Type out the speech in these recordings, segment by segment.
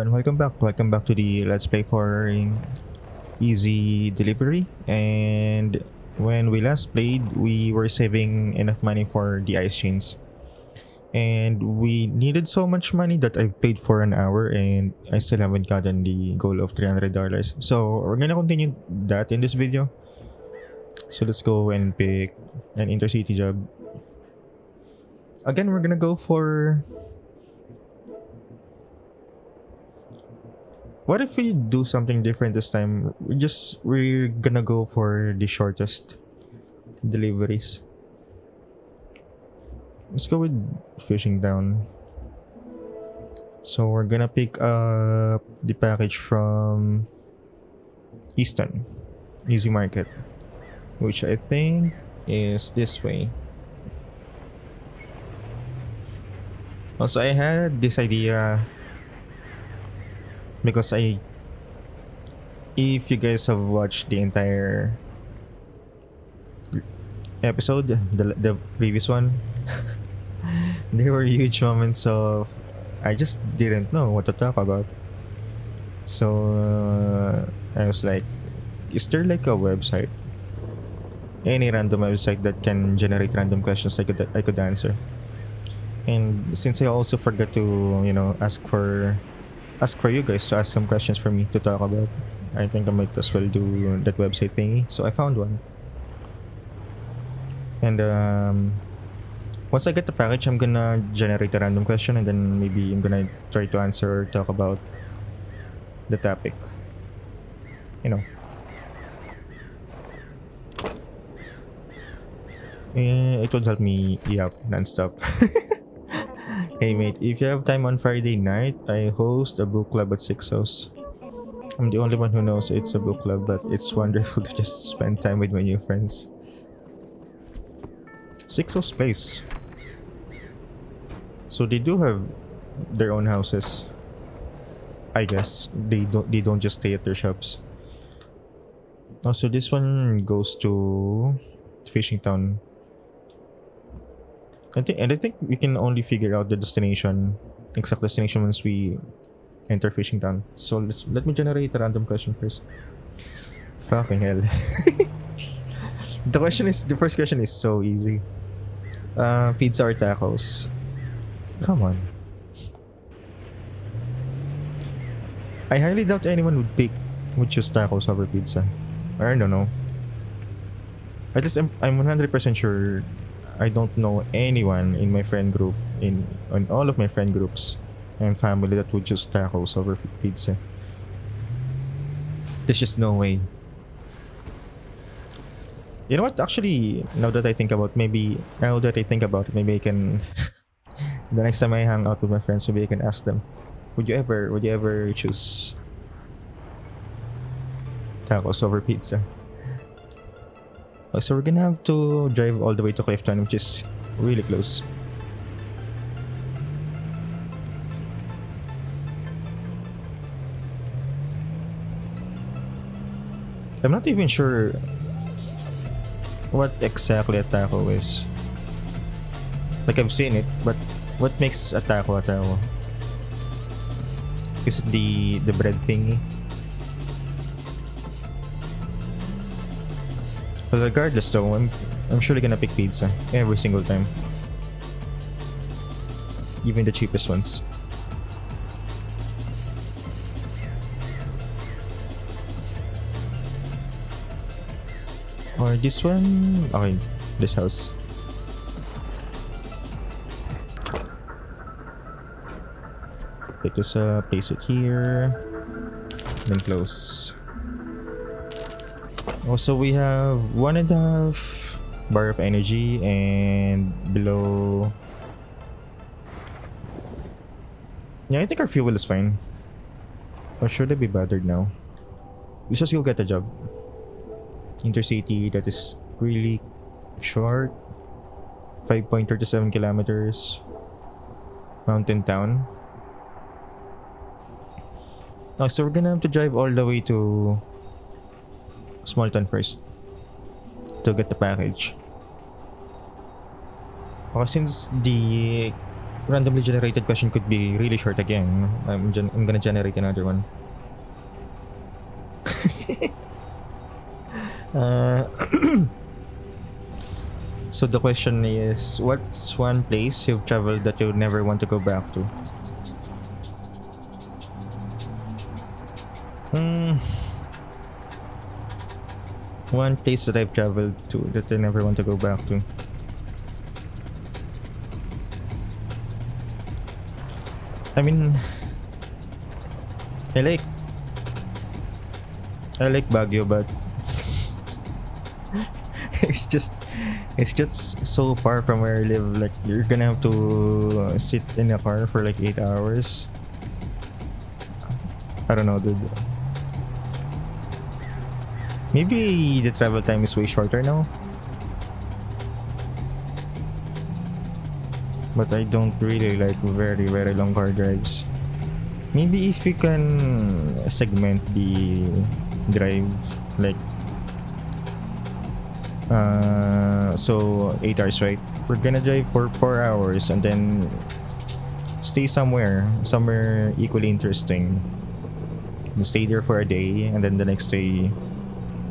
and welcome back. Welcome back to the Let's Play for Easy Delivery. And when we last played, we were saving enough money for the ice chains. And we needed so much money that I've paid for an hour and I still haven't gotten the goal of $300. So we're gonna continue that in this video. So let's go and pick an intercity job. Again, we're gonna go for... What if we do something different this time? We're gonna go for the shortest deliveries. Let's go with fishing down. So we're gonna pick up the package from Easton Easy Market, which I think is this way. Also, I had this idea because if you guys have watched the entire episode, the previous one, there were huge moments of I just didn't know what to talk about. So I was like, is there like a website, any random website that can generate random questions I could answer? And since I also forgot to ask for you guys to ask some questions for me to talk about, I think I might as well do that website thingy. So I found one. And once I get the package, I'm gonna generate a random question and then maybe I'm gonna try to answer or talk about the topic. It would help me yap non-stop. Hey mate, if you have time on Friday night, I host a book club at Six House. I'm the only one who knows it's a book club, but it's wonderful to just spend time with my new friends. Six House Place. So they do have their own houses. I guess they don't just stay at their shops. Also, this one goes to Fishing Town. I think we can only figure out the exact destination once we enter Fishing Town. So let me generate a random question first. Fucking hell. The first question is so easy. Pizza or tacos? Come on. I highly doubt anyone would choose tacos over pizza. Or I don't know. At least I'm 100% sure I don't know anyone in my friend group, in all of my friend groups and family, that would choose tacos over pizza. There's just no way. You know what? Actually, now that I think about it, maybe I can. The next time I hang out with my friends, maybe I can ask them, would you ever choose tacos over pizza? So we're gonna have to drive all the way to Clifton, which is really close. I'm not even sure what exactly a taco is. Like, I've seen it, but what makes a taco a taco? Is it the bread thingy? But regardless though, I'm surely gonna pick pizza every single time. Even the cheapest ones. Or this one? Okay, this house. Pick this up, place it here, then close. Also, we have 1.5 bar of energy and below. Yeah, I think our fuel is fine. Or should I be bothered now? Let's just go get a job. Intercity, that is really short. 5.37 kilometers. Mountain town. Oh, so we're gonna have to drive all the way to Small Town first to get the package. Since the randomly generated question could be really short again. I'm gonna generate another one. uh, so the question is, what's one place you've traveled that you never want to go back to? One place that I've traveled to that I never want to go back to. I mean, I like Baguio, but it's just so far from where I live. Like, you're gonna have to sit in a car for like 8 hours. I don't know, dude. Maybe the travel time is way shorter now. But I don't really like very long car drives. Maybe if you can segment the drive, like so 8 hours, right? We're gonna drive for 4 hours and then stay somewhere equally interesting. And stay there for a day and then the next day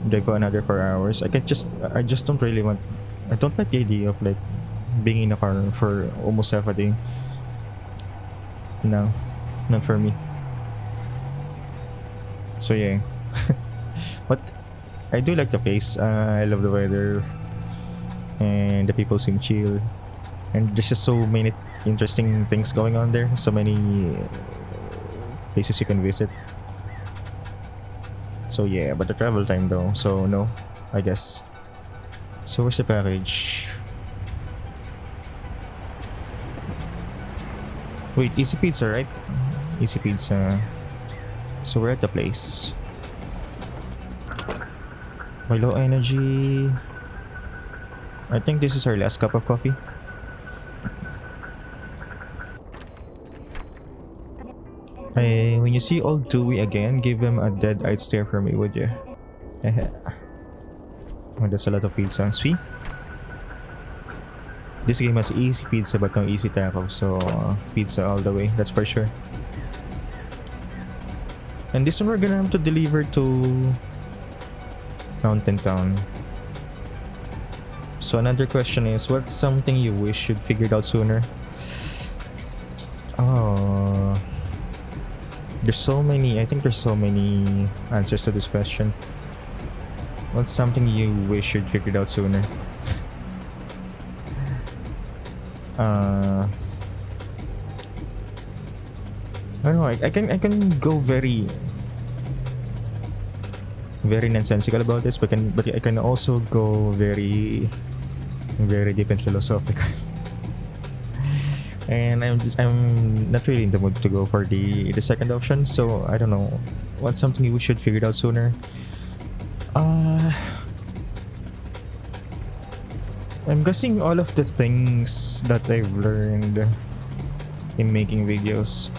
drive for another 4 hours. I just don't really want. I don't like the idea of like being in a car for almost half a day. No, not for me. So yeah. But I do like the place. I love the weather and the people seem chill, and there's just so many interesting things going on there. So many places you can visit. So yeah, but the travel time though, so no, I guess. So where's the package? Wait, Easy Pizza, right? Easy Pizza. So we're at the place. By low energy. I think this is our last cup of coffee. When you see old Dewey again, give him a dead-eyed stare for me, would you? Oh, that's a lot of pizza. See? This game has easy pizza but no easy taco, so pizza all the way, that's for sure. And this one we're gonna have to deliver to Mountain Town. So another question is, what's something you wish you'd figured out sooner? Oh, there's so many. I think there's so many answers to this question. What's something you wish you'd figured out sooner? I don't know. I can go very nonsensical about this, but I can also go very deep and philosophical. And I'm not really in the mood to go for the second option, so I don't know. What's something we should figure it out sooner? I'm guessing all of the things that I've learned in making videos,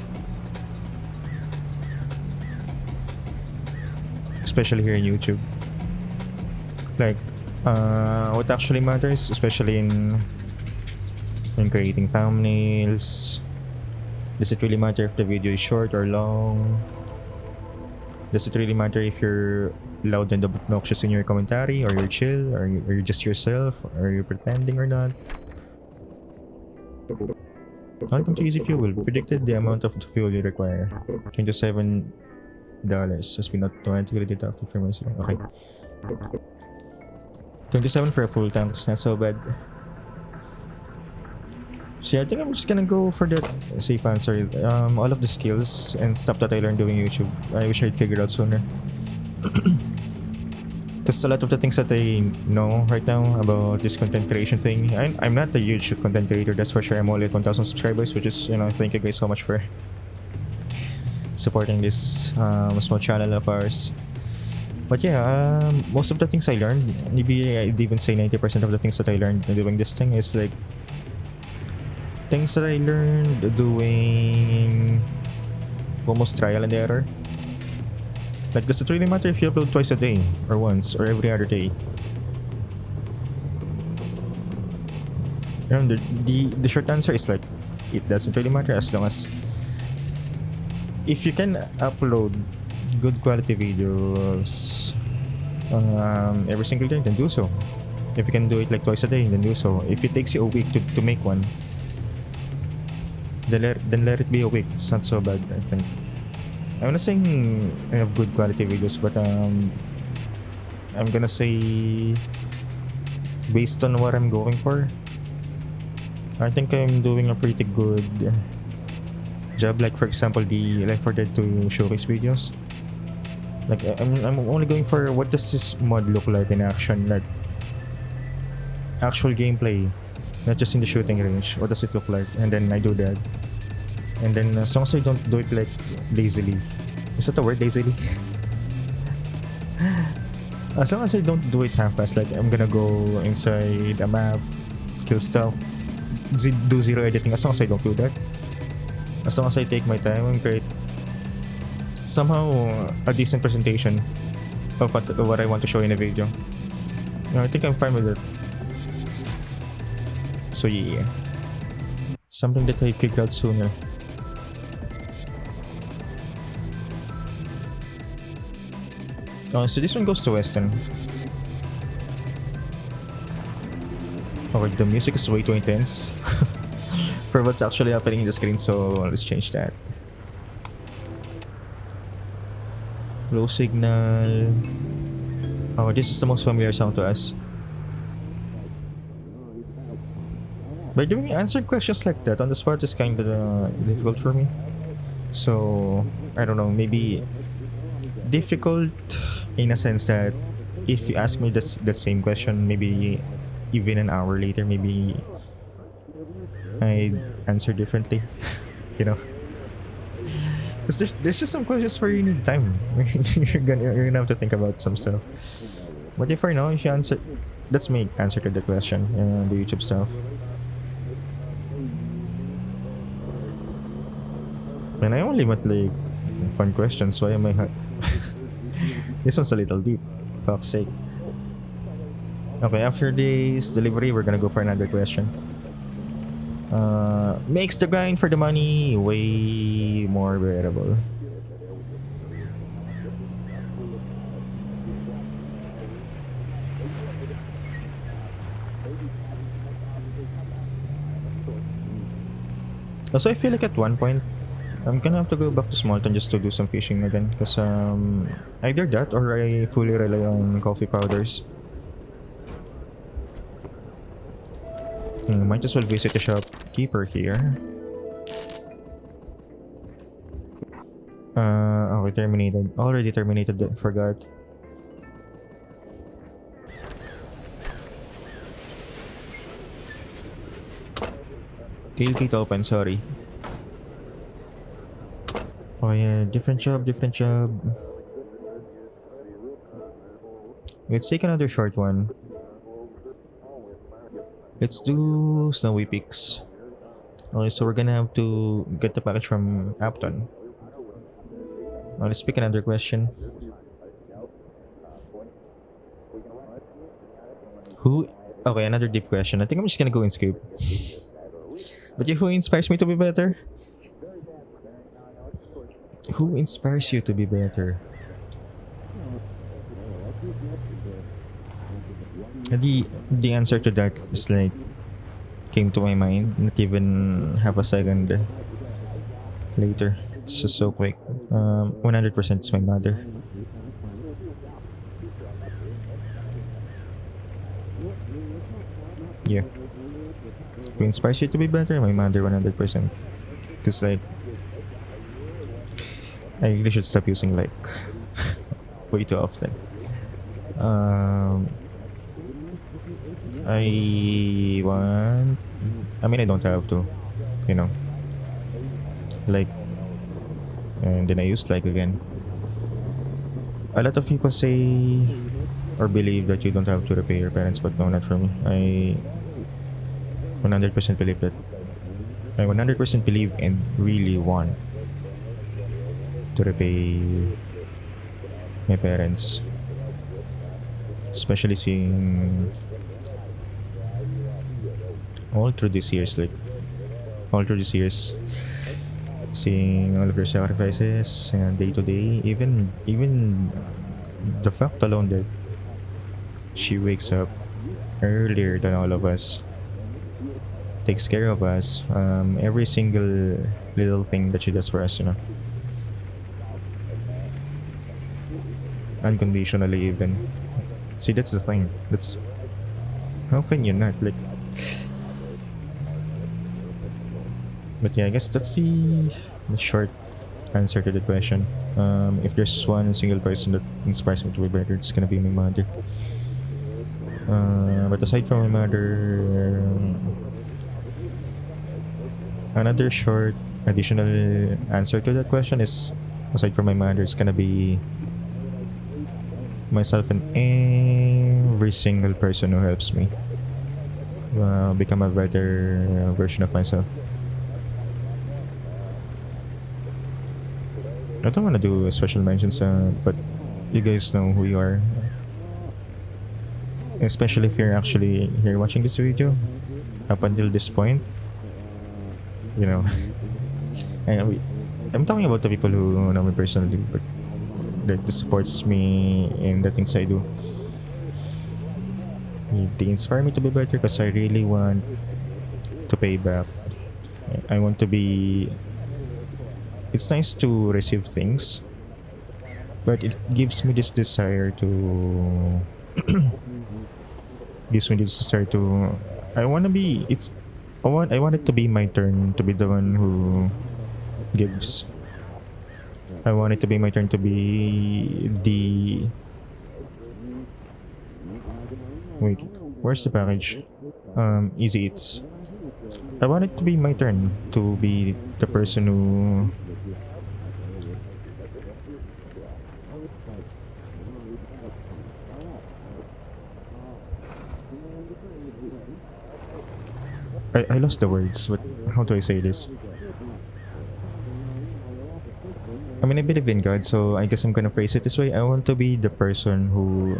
especially here in YouTube. Like, what actually matters, especially in creating thumbnails. Does it really matter if the video is short or long? Does it really matter if you're loud and obnoxious in your commentary, or you're chill, or you're just yourself, or you're pretending or not? Welcome to Easy Fuel. Predicted the amount of fuel you require. $27 has been automatically deducted from my zero. Okay. 27 for a full tank. It's not so bad. So yeah, I think I'm just gonna go for that safe answer. All of the skills and stuff that I learned doing YouTube, I wish I'd figured out sooner. Because a lot of the things that I know right now about this content creation thing, I'm not a huge content creator, that's for sure. I'm only at 1,000 subscribers, which is, you know, thank you guys so much for supporting this small channel of ours. But yeah, most of the things I learned, maybe I'd even say 90% of the things that I learned doing this thing is like things that I learned doing almost trial and error. Like, does it really matter if you upload twice a day, or once, or every other day? You know, the short answer is like, it doesn't really matter as long as if you can upload good quality videos every single day, then do so. If you can do it like twice a day, then do so. If it takes you a week to make one, then let it be a week. It's not so bad, I think. I'm not saying I have good quality videos, but I'm gonna say based on what I'm going for, I think I'm doing a pretty good job. Like for example, the Left 4 Dead 2 showcase videos. Like I'm only going for what does this mod look like in action, like actual gameplay, not just in the shooting range. What does it look like? And then I do that. And then as long as I don't do it like lazily, is that the word, lazily? As long as I don't do it half-assed, like I'm gonna go inside a map, kill stuff, do zero editing. As long as I don't do that, as long as I take my time and create somehow a decent presentation of what I want to show in a video, I think I'm fine with it. So yeah, something that I figured out sooner. So this one goes to Western. Okay, the music is way too intense for what's actually happening in the screen, so let's change that. Low signal. Oh, this is the most familiar sound to us. By the way, answering questions like that on the spot is kind of difficult for me. So, I don't know, maybe difficult in a sense that if you ask me the same question, maybe even an hour later, maybe I'd answer differently. You know? Because there's just some questions where you need time. you're gonna have to think about some stuff. But if for now, if you answer, that's my answer to the question, the YouTube stuff. And I only want like fun questions. Why am I? This one's a little deep. Fuck's sake. Okay, after this delivery, we're gonna go for another question. Makes the grind for the money way more bearable. Also, I feel like at one point, I'm gonna have to go back to Smolton just to do some fishing again. Because either that or I fully rely on coffee powders. Might as well visit the shopkeeper here. Okay, terminated. Already terminated, forgot. Tailgate open, sorry. Oh yeah, different job, different job. Let's take another short one. Let's do Snowy Peaks. Okay, so we're gonna have to get the package from Apton. Let's pick another question. Who? Okay, another deep question. I think I'm just gonna go and skip. But who inspires me to be better? Who inspires you to be better? The answer to that is like came to my mind not even half a second later. It's just so quick. 100% it's my mother. Yeah. Who inspires you to be better? My mother, 100%. Because like I really should stop using like way too often. I mean, I don't have to, you know. Like, and then I use like again. A lot of people say or believe that you don't have to repay your parents, but no, not for me. I 100% believe that. I 100% believe and really want to repay my parents, especially seeing all through these years, like all through these years, seeing all of your sacrifices day to day. Even the fact alone that she wakes up earlier than all of us, takes care of us. Every single little thing that she does for us, unconditionally even. See, that's the thing. That's how can you not like? But yeah, I guess that's the short answer to the question. If there's one single person that inspires me to be better, it's gonna be my mother. But aside from my mother, another short additional answer to that question is, aside from my mother, it's gonna be myself and every single person who helps me become a better version of myself. I don't want to do a special mentions, but you guys know who you are. Especially if you're actually here watching this video up until this point. You know, and I'm talking about the people who know me personally, but that supports me in the things I do. They inspire me to be better because I really want to pay back. I want to be. It's nice to receive things, but it gives me this desire to. gives me this desire to. I want to be. I want it to be my turn to be the one who gives. I want it to be my turn to be the. Wait, where's the package? Easy Eats. I want it to be my turn to be the person who. I lost the words, but how do I say this? I mean, I believe in God, so I guess I'm gonna phrase it this way. I want to be the person who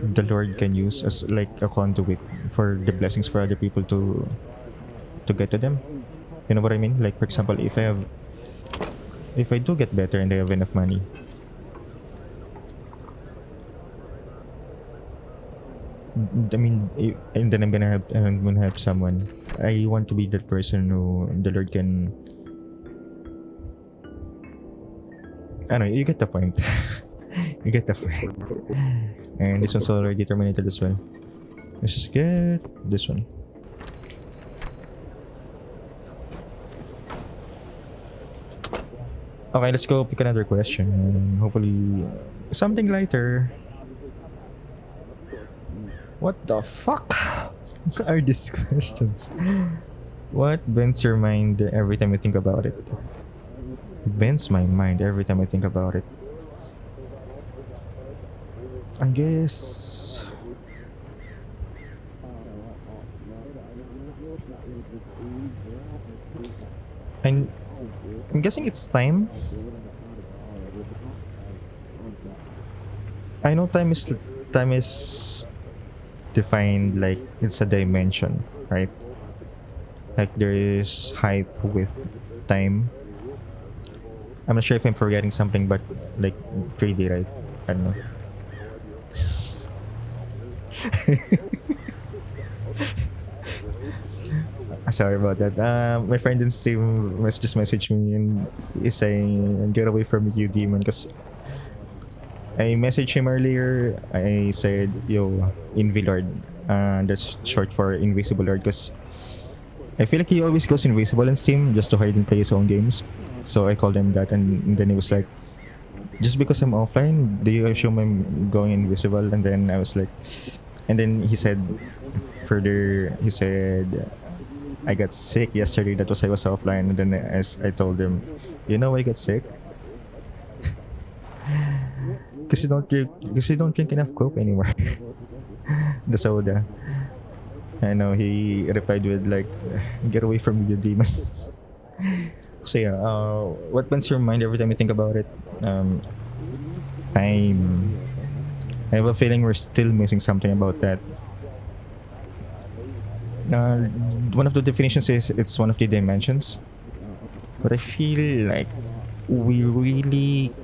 the Lord can use as like a conduit for the blessings for other people to get to them. You know what I mean? Like, for example, if I do get better and I have enough money, I mean, and then I'm gonna help someone. I want to be that person who the Lord can. I don't know, you get the point. You get the point. And this one's already terminated as well. Let's just get this one. Okay, let's go pick another question. Hopefully, something lighter. What the fuck are these questions? What bends your mind every time you think about it? It bends my mind every time I think about it. I guess. I'm guessing it's time. I know time is defined like it's a dimension, right? Like there is height, width, time. I'm not sure if I'm forgetting something, but like 3D, right? I don't know. Sorry about that. My friend in Steam just messaged me and is saying, "Get away from you, demon," because I messaged him earlier. I said, "Yo, Invilord." That's short for Invisible Lord, because I feel like he always goes invisible in Steam just to hide and play his own games. So I called him that, and then he was like, "Just because I'm offline, do you assume I'm going invisible?" And then I was like, and then he said, "I got sick yesterday. That was I was offline." And then as I told him, "You know I got sick? Because you don't drink enough Coke anymore." The soda. I know he replied with like, "Get away from me, you demon." So yeah, what bends your mind every time you think about it? Time. I have a feeling we're still missing something about that. Uh, One of the definitions is it's one of the dimensions, but I feel like we really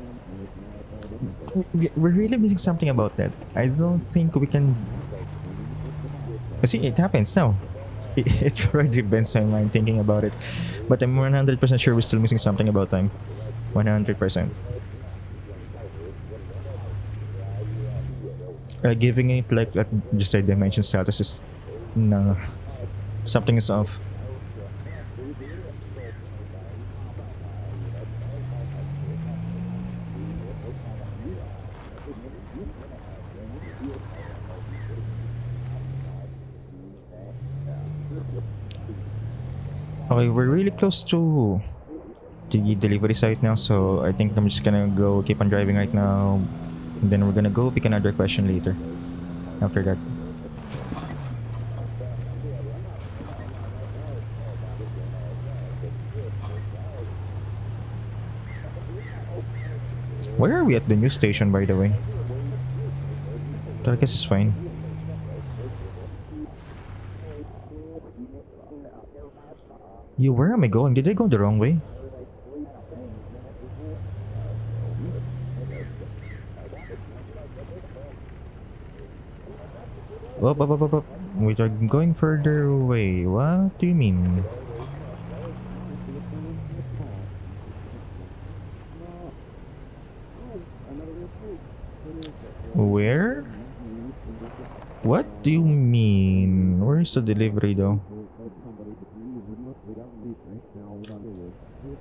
we're really missing something about that. I don't think we can. See, it happens now. It already bends my mind thinking about it, but I'm 100% sure we're still missing something about time. 100%. Giving it like just a dimension status is no, something is off. Okay, we're really close to the delivery site now, so I think I'm just gonna go keep on driving right now. And then we're gonna go pick another question later. After that. Where are we at the news station, by the way? But I guess it's fine. Where am I going? Did I go the wrong way? Up. We are going further away. What do you mean? Where? What do you mean? Where is the delivery though?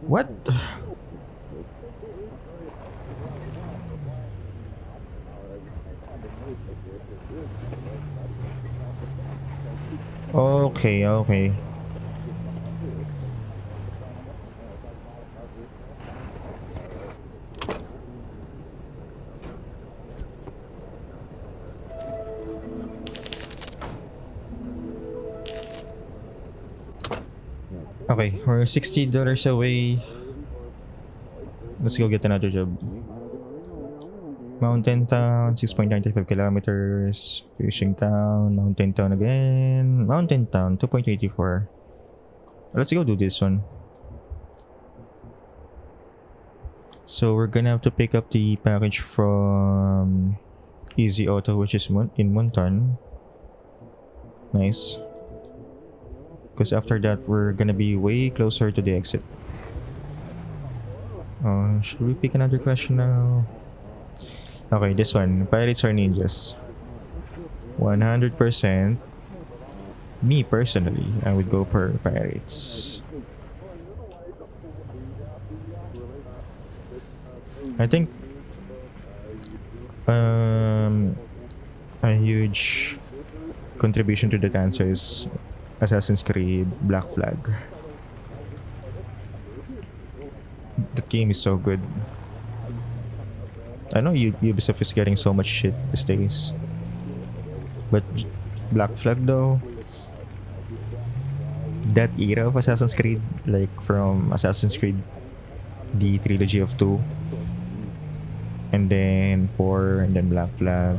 What? Okay. Okay, we're $60 away. Let's go get another job. Mountain Town, 6.95 kilometers. Fishing Town, Mountain Town again. Mountain Town, 2.84. Let's go do this one. So we're gonna have to pick up the package from Easy Auto, which is in Montan. Nice. Because after that, we're gonna be way closer to the exit. Should we pick another question now? Okay, this one. Pirates or ninjas? 100%. Me personally, I would go for pirates. I think a huge contribution to that answer is Assassin's Creed Black Flag. The game is so good. I know Ubisoft is getting so much shit these days, but Black Flag though, that era of Assassin's Creed, like from Assassin's Creed, the trilogy of 2, and then 4, and then Black Flag,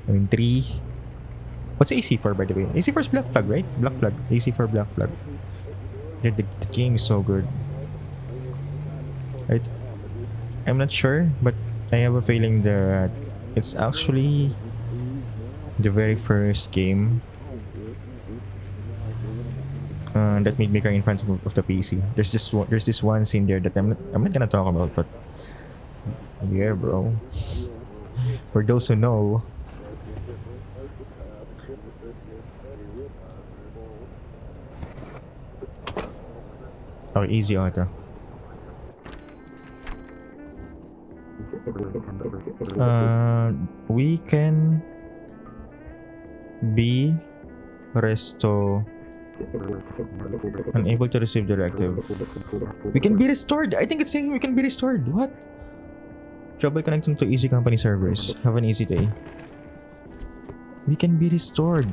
I mean 3. What's AC4 by the way? AC4 is Black Flag, right? Black Flag. AC4 Black Flag. The game is so good. I'm not sure, but I have a feeling that it's actually the very first game that made me cry in front of the PC. There's this one scene there that I'm not gonna talk about, but yeah, bro. For those who know. Oh, Easy Auto. We can be unable to receive directive. We can be restored. I think it's saying we can be restored. What? Trouble connecting to Easy Company servers. Have an easy day. We can be restored.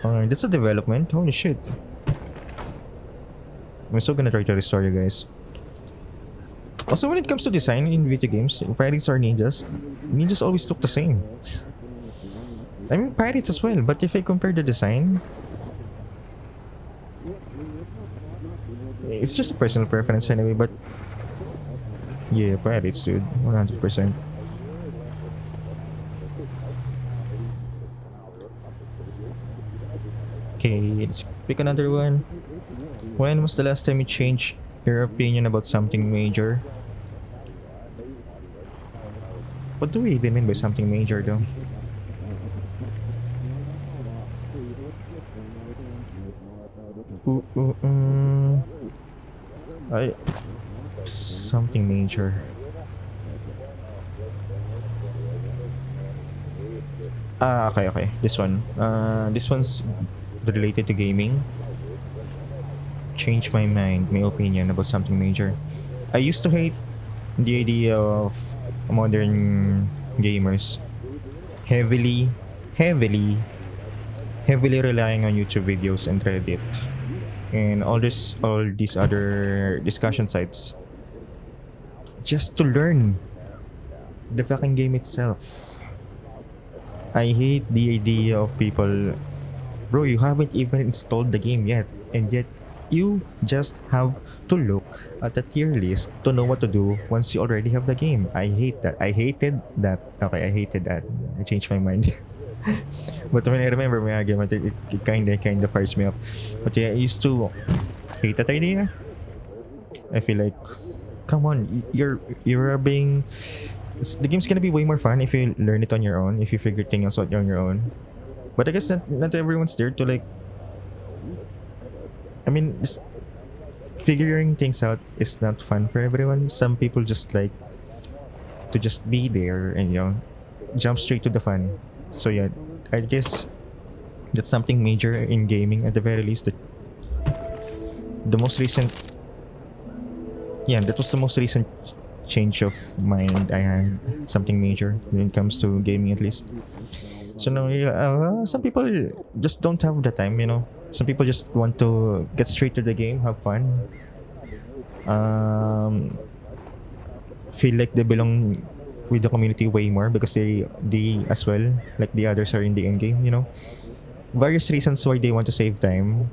That's a development. Holy shit. I'm still gonna try to restore you guys. Also, when it comes to design in video games, pirates or ninjas always look the same. I mean, pirates as well, but if I compare the design, it's just a personal preference anyway, but yeah, pirates, dude. 100%. Okay, let's pick another one. When was the last time you changed your opinion about something major? What do we even mean by something major, though? Ooh, ooh, I something major. Okay, okay. This one. This one's related to gaming. Change my mind, my opinion about something major. I used to hate the idea of modern gamers heavily, heavily, heavily relying on YouTube videos and Reddit and all these other discussion sites just to learn the fucking game itself. I hate the idea of people, bro, you haven't even installed the game yet, and yet you just have to look at the tier list to know what to do once you already have the game. I hate that. I hated that. Okay, I hated that. I changed my mind. But when I remember my game, it kinda fires me up. But yeah, I used to hate that idea. I feel like, come on, you're being. The game's gonna be way more fun if you learn it on your own, if you figure things out on your own. But I guess not everyone's there to like. I mean, figuring things out is not fun for everyone. Some people just like to just be there and jump straight to the fun. So yeah, I guess that's something major in gaming at the very least. That the most recent, yeah, that was the most recent change of mind I had. Something major when it comes to gaming, at least. So now, yeah, some people just don't have the time. Some people just want to get straight to the game, have fun, feel like they belong with the community way more because they as well, like the others, are in the end game. Various reasons why they want to save time.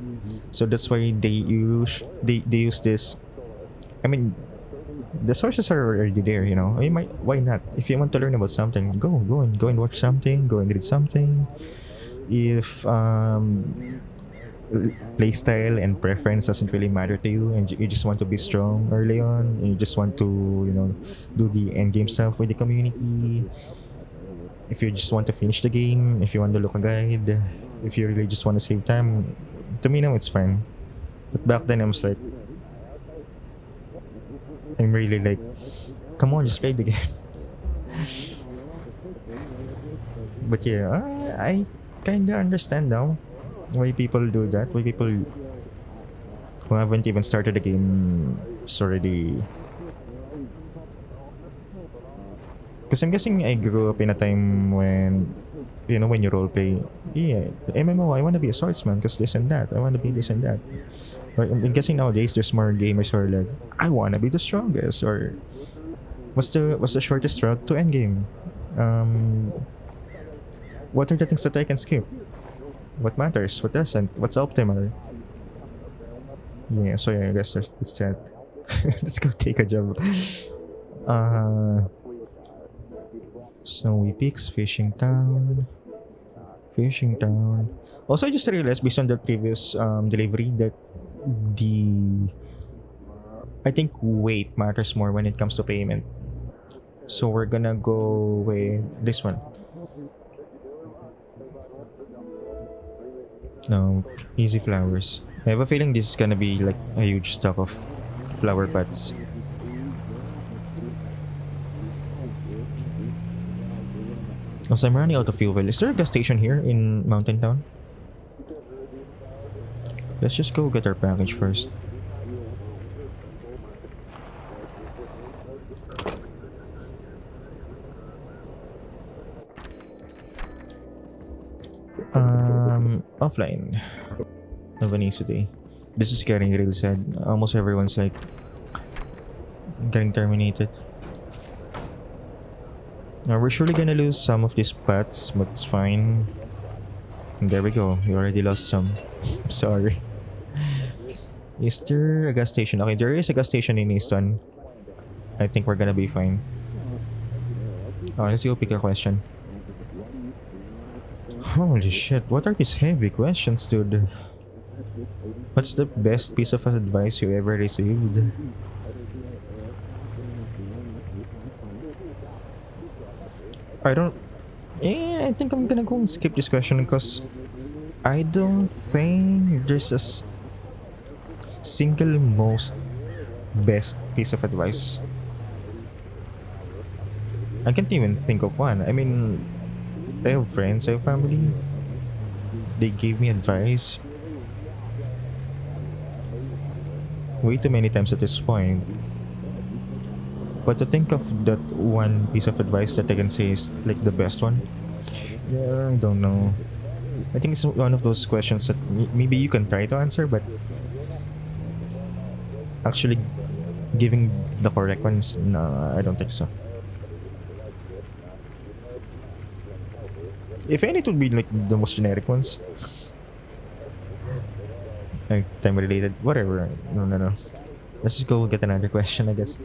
So that's why they use this. I mean, the sources are already there. Why not? If you want to learn about something, go and watch something, go and read something. If playstyle and preference doesn't really matter to you, and you just want to be strong early on, and you just want to do the end game stuff with the community. If you just want to finish the game, if you want to look a guide, if you really just want to save time, to me now it's fine. But back then I was like, I'm really like, come on, just play the game. But yeah, I kinda understand now why people do that. Why people who haven't even started the game is already. Because I'm guessing I grew up in a time when, when you roleplay, yeah, MMO, I want to be a swordsman because this and that. I want to be this and that. But I'm guessing nowadays there's more gamers who are like, I want to be the strongest, or what's the shortest route to endgame? What are the things that I can skip? What matters? What doesn't? What's optimal? Yeah, so yeah, I guess it's that. Let's go take a job. Snowy Peaks, Fishing Town. Fishing Town. Also, I just realized based on the previous delivery that I think weight matters more when it comes to payment. So we're gonna go with this one. No, easy flowers. I have a feeling this is gonna be like a huge stock of flower pots. Also, I'm running out of fuel. Is there a gas station here in Mountain Town? Let's just go get our package first. Offline. Today. This is getting real sad. Almost everyone's like getting terminated. Now we're surely gonna lose some of these pets, but it's fine. And there we go. We already lost some. Sorry. Is there a gas station? Okay, there is a gas station in Easton. I think we're gonna be fine. Oh, let's go pick a question. Holy shit, what are these heavy questions, dude? What's the best piece of advice you ever received? I don't... I think I'm gonna go and skip this question because I don't think there's a single most best piece of advice. I can't even think of one. I mean, I have friends, I have family. They gave me advice way too many times at this point. But to think of that one piece of advice that I can say is like the best one, yeah, I don't know. I think it's one of those questions that maybe you can try to answer, but actually giving the correct ones, no, I don't think so. If any, it would be like the most generic ones. Like time related, whatever. No, no, no. Let's just go get another question, I guess.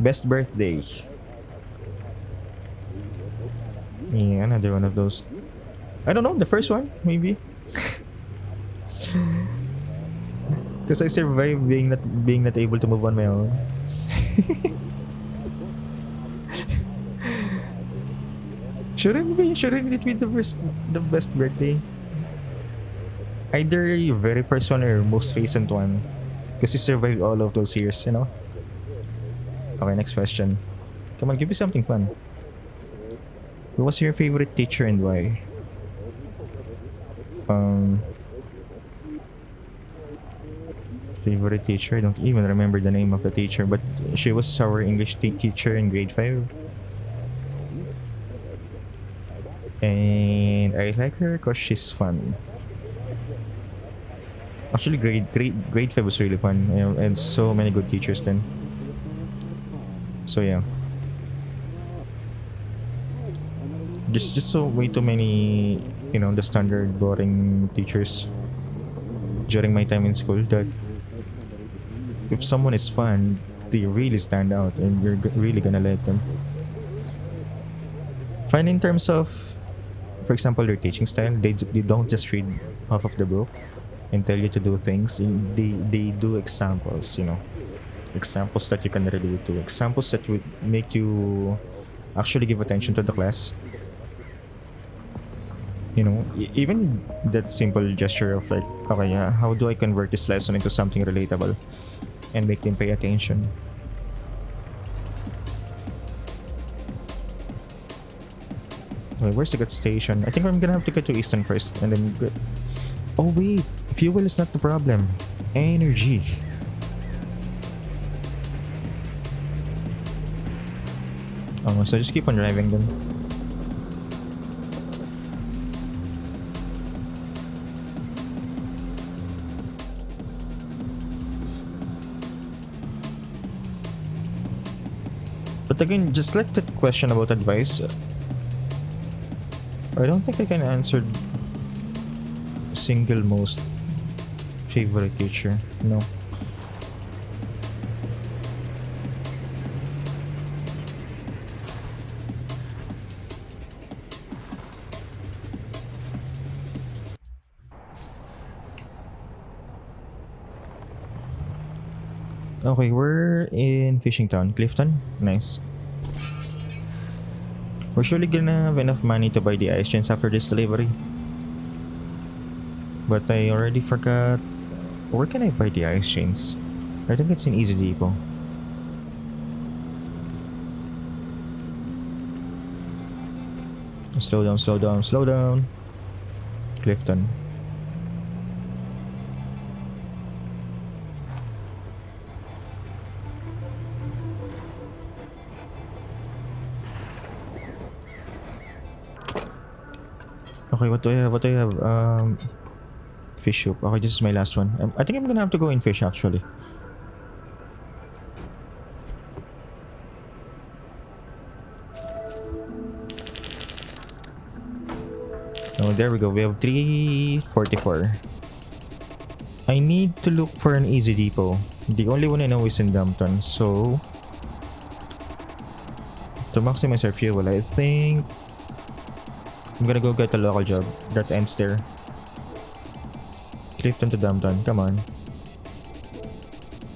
Best birthday. Yeah, another one of those. I don't know, the first one, maybe. Because I survived being not able to move on my own. Shouldn't it be the best birthday? Either your very first one or most recent one. Because you survived all of those years, you know? Okay, next question. Come on, give me something fun. Who was your favorite teacher and why? Favorite teacher? I don't even remember the name of the teacher, but she was our English teacher in grade 5. And I like her because she's fun. Actually, grade 5 was really fun, and so many good teachers then. So yeah. Just so way too many, the standard boring teachers during my time in school that if someone is fun, they really stand out and you're really gonna like them. Fun in terms of, for example, their teaching style. They don't just read half of the book and tell you to do things. They do examples, examples that you can relate to, examples that would make you actually give attention to the class. Even that simple gesture of like, okay, how do I convert this lesson into something relatable and make them pay attention? Okay, where's the gas station? I think I'm gonna have to get to Easton first and then go. Oh wait, fuel is not the problem. Energy. Oh, so just keep on driving then. But again, just like that question about advice, I don't think I can answer single most favorite teacher. No. Okay, we're in Fishing Town, Clifton. Nice. We're surely gonna have enough money to buy the ice chains after this delivery. But I already forgot. Where can I buy the ice chains? I think it's in Easy Depot. Slow down, slow down, slow down. Clifton. Okay, what do I have? What do I have? Fish soup. Okay, this is my last one. I think I'm gonna have to go in fish actually. Oh, there we go. We have 344. I need to look for an easy depot. The only one I know is in Dampton, so to maximize our fuel, I think I'm gonna go get a local job that ends there. Clifton to Dampton, come on.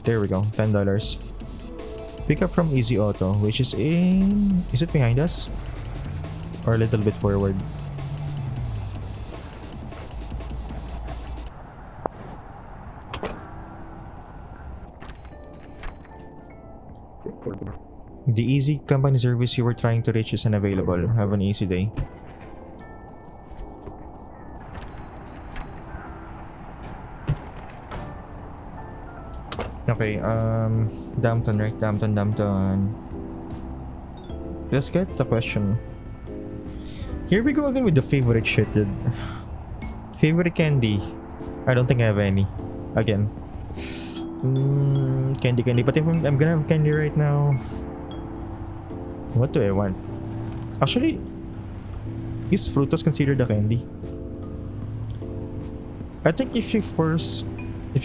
There we go, $10. Pick up from Easy Auto, which is in... Is it behind us? Or a little bit forward? The easy company service you were trying to reach is unavailable. Have an easy day. Okay, Dampton, right? Dampton. Let's get the question. Here we go again with the favorite shit, dude. Favorite candy? I don't think I have any. Again. Candy. But if I'm gonna have candy right now, what do I want? Actually, is Frutos considered a candy? I think if you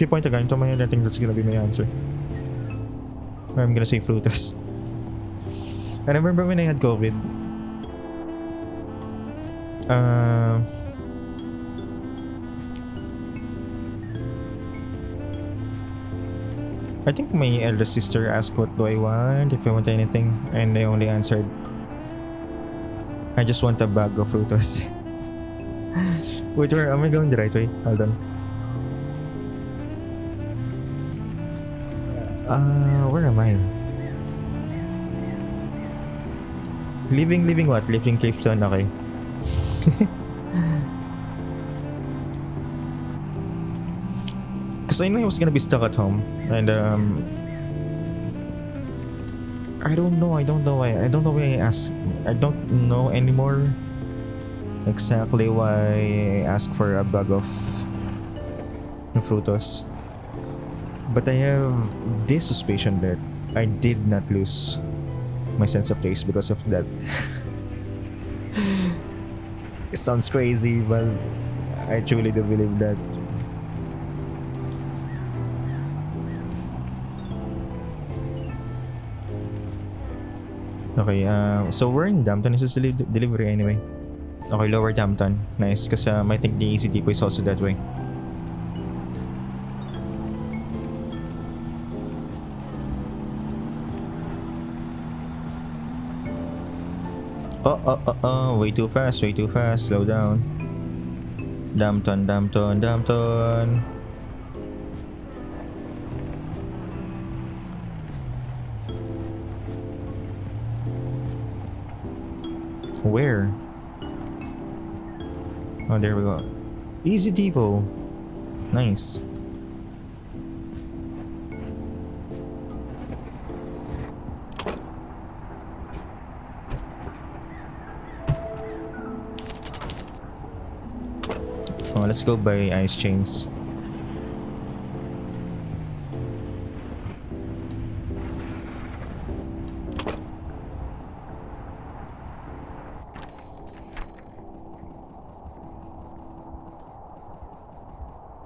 point a gun to my head, I think that's gonna be my answer. I'm gonna say Frutos. I remember when I had COVID. I think my eldest sister asked what do I want, if I want anything, and I only answered, I just want a bag of Frutos. Wait, where am I going the right way? Hold on. Where am I? Leaving what? Leaving Clifton, okay. Because I knew I was gonna be stuck at home, and I don't know why I asked. I don't know anymore exactly why I asked for a bag of Frutos. But I have this suspicion that I did not lose my sense of taste because of that. It sounds crazy, but I truly do believe that. Okay, so we're in Dampton. Is this delivery anyway? Okay, lower Dampton. Nice, because I think the easy depot is also that way. Oh, way too fast, slow down. Dampton. Where? Oh, there we go. Easy depot. Nice. Oh, let's go buy ice chains.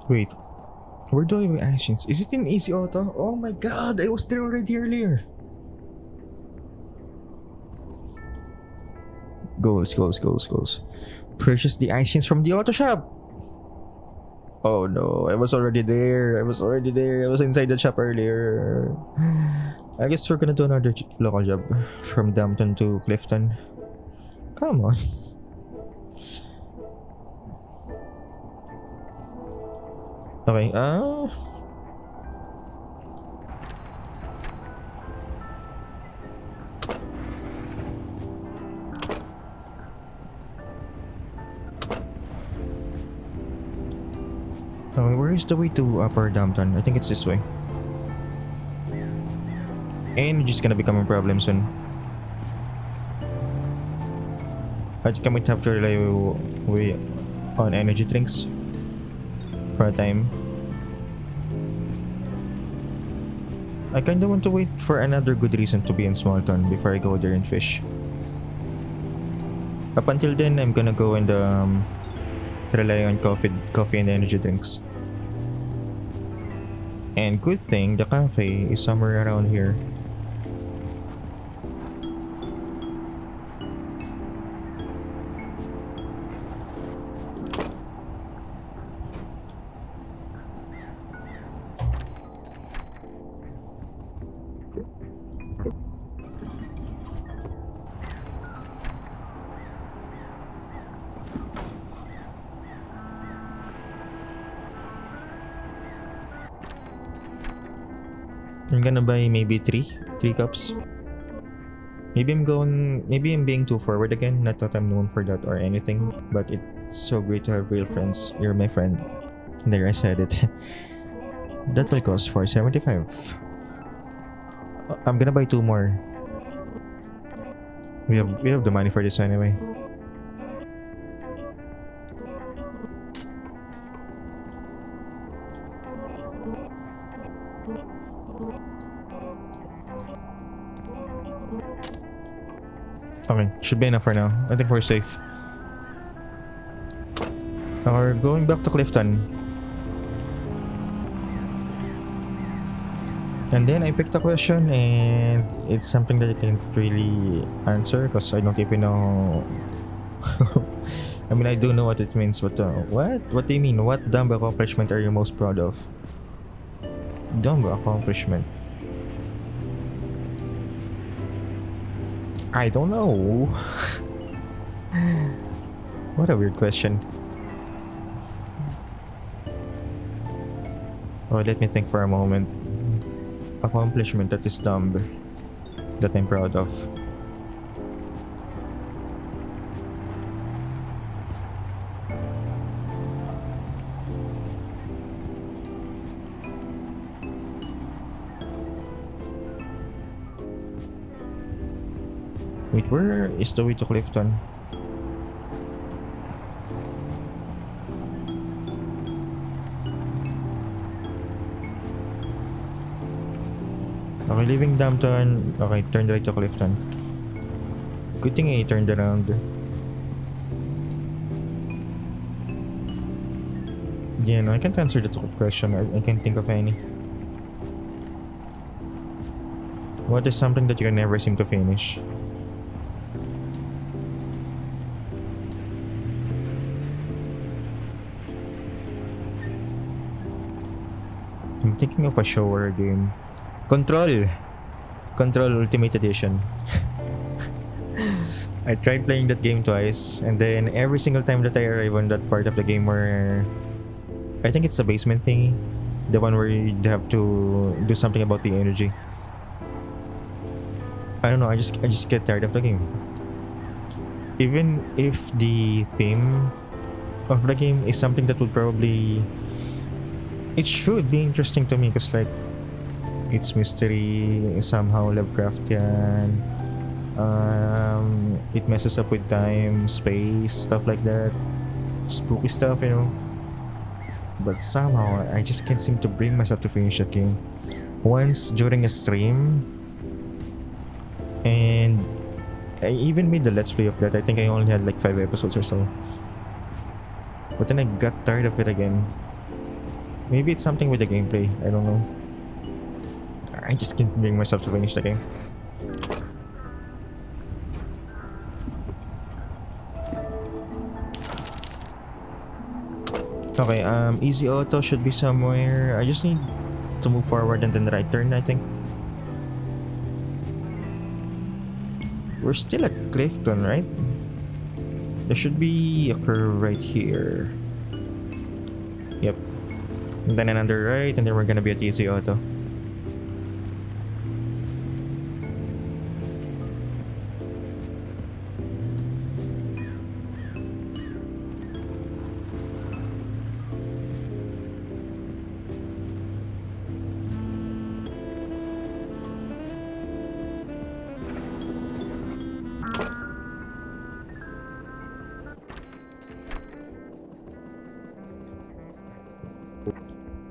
Wait, where do I buy ice chains? Is it in Easy Auto? Oh my god, I was there already earlier. Goals. Purchase the ice chains from the auto shop. Oh no, I was already there. I was inside the shop earlier. I guess we're gonna do another local job from Dampton to Clifton. Come on. Okay, where is the way to Upper Dampton? I think it's this way. Energy's gonna become a problem soon. I think I might have to rely on energy drinks for a time. I kinda want to wait for another good reason to be in Smallton before I go there and fish. Up until then, I'm gonna go in the rely on coffee and energy drinks. And good thing the cafe is somewhere around here. I'm gonna buy maybe three cups. Maybe I'm being too forward again. Not that I'm known for that or anything, but it's so great to have real friends. You're my friend. There, I said it. That will cost $4.75. I'm gonna buy 2 more. We have the money for this anyway. Okay, should be enough for now. I think we're safe. Now we're going back to Clifton. And then I picked a question and it's something that I can't really answer because I don't even know. I mean, I do know what it means, but what? What do you mean? What dumb accomplishment are you most proud of? Dumb accomplishment. I don't know. What a weird question. Oh, let me think for a moment. Accomplishment that is dumb, that I'm proud of. Wait, where is the way to Clifton? Okay, leaving Downtown. Okay, turn right to Clifton. Good thing I turned around. Yeah, no, I can't answer the question. I can't think of any. What is something that you can never seem to finish? I'm thinking of a show or a game. Control Ultimate Edition. I tried playing that game twice, and then every single time that I arrive on that part of the game where I think it's the basement thingy, the one where you have to do something about the energy. I don't know, I just get tired of the game. Even if the theme of the game is something that would probably, it should be interesting to me because like it's mystery, somehow Lovecraftian. It messes up with time, space, stuff like that. Spooky stuff, you know. But somehow, I just can't seem to bring myself to finish that game. Once during a stream, and I even made the let's play of that. I think I only had like 5 episodes or so. But then I got tired of it again. Maybe it's something with the gameplay, I don't know. I just can't bring myself to finish the game. Okay, easy auto should be somewhere. I just need to move forward and then right turn, I think. We're still at Clifton, right? There should be a curve right here. Yep. And then another right, and then we're gonna be at easy auto.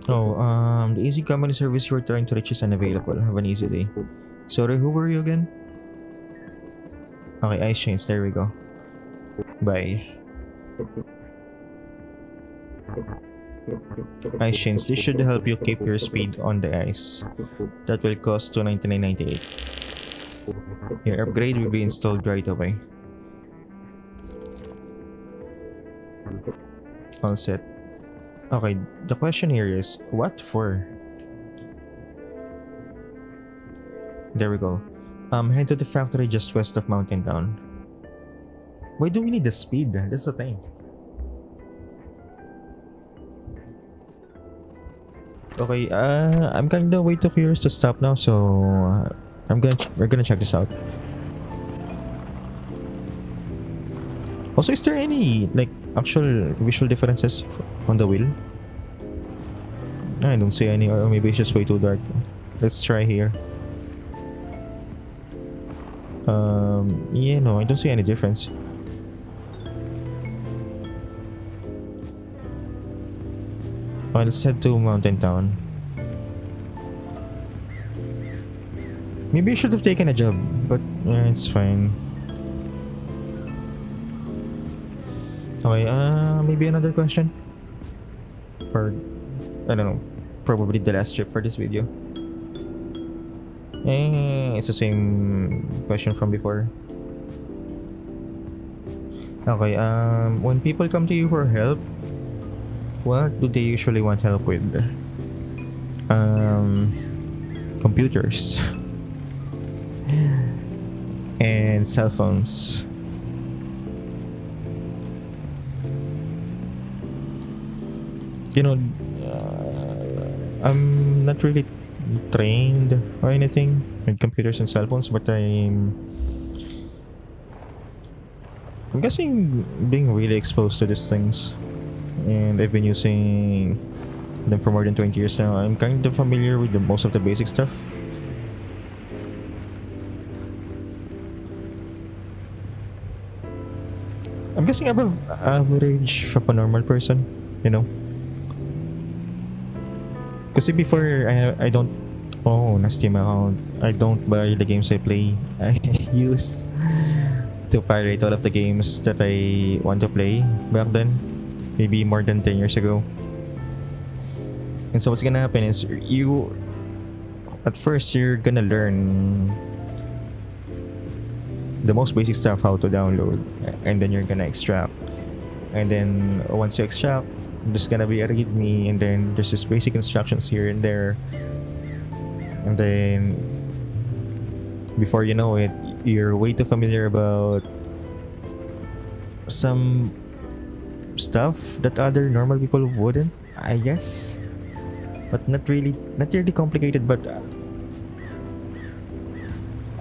Oh, the easy company service you were trying to reach is unavailable. Have an easy day. Sorry, who were you again? Okay, ice chains. There we go. Bye. Ice chains. This should help you keep your speed on the ice. That will cost $299.98. Your upgrade will be installed right away. All set. Okay, the question here is, what for? There we go. Head to the factory just west of Mountain Town. Why do we need the speed? That's the thing. Okay, I'm kinda way too curious to stop now, so we're gonna check this out. Also, is there any like actual visual differences on the wheel? I don't see any, or maybe it's just way too dark. Let's try here. Yeah, no, I don't see any difference. Let's head to Mountain Town. Maybe I should have taken a job, but it's fine. Okay, maybe another question? Or, I don't know, probably the last trip for this video. It's the same question from before. Okay, when people come to you for help, what do they usually want help with? Computers. And cell phones. You know, I'm not really trained or anything with computers and cell phones, but I'm guessing being really exposed to these things, and I've been using them for more than 20 years now. I'm kind of familiar with most of the basic stuff. I'm guessing above average of a normal person, you know. Kasi before, I don't... Oh, na Steam account. I don't buy the games I play. I used to pirate all of the games that I want to play back then. Maybe more than 10 years ago. And so what's gonna happen is, at first, you're gonna learn the most basic stuff, how to download. And then you're gonna extract. And then, once you extract, there's gonna be a readme, and then there's just basic instructions here and there, and then before you know it, you're way too familiar about some stuff that other normal people wouldn't, I guess, but not really complicated. But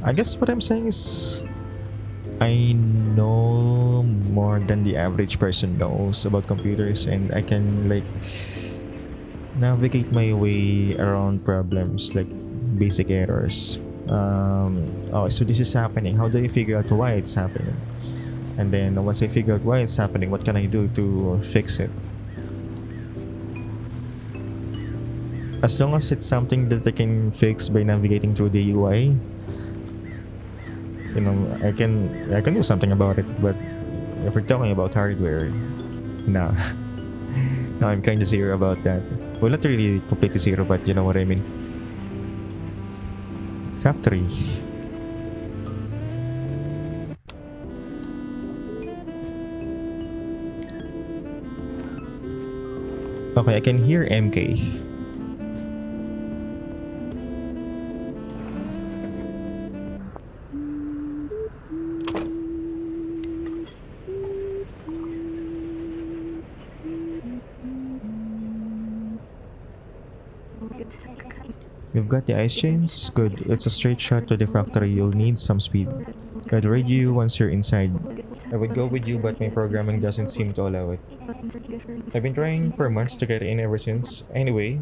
I guess what I'm saying is, I know more than the average person knows about computers, and I can like navigate my way around problems like basic errors. Oh, so this is happening. How do you figure out why it's happening? And then once I figure out why it's happening, what can I do to fix it? As long as it's something that I can fix by navigating through the UI, you know, I can do something about it. But if we're talking about hardware, nah. No, I'm kind of zero about that. Well, not really completely zero, but you know what I mean. Factory. Okay, I can hear MK. You've got the ice chains? Good. It's a straight shot to the factory. You'll need some speed. I'd raid you once you're inside. I would go with you, but my programming doesn't seem to allow it. I've been trying for months to get in ever since. Anyway,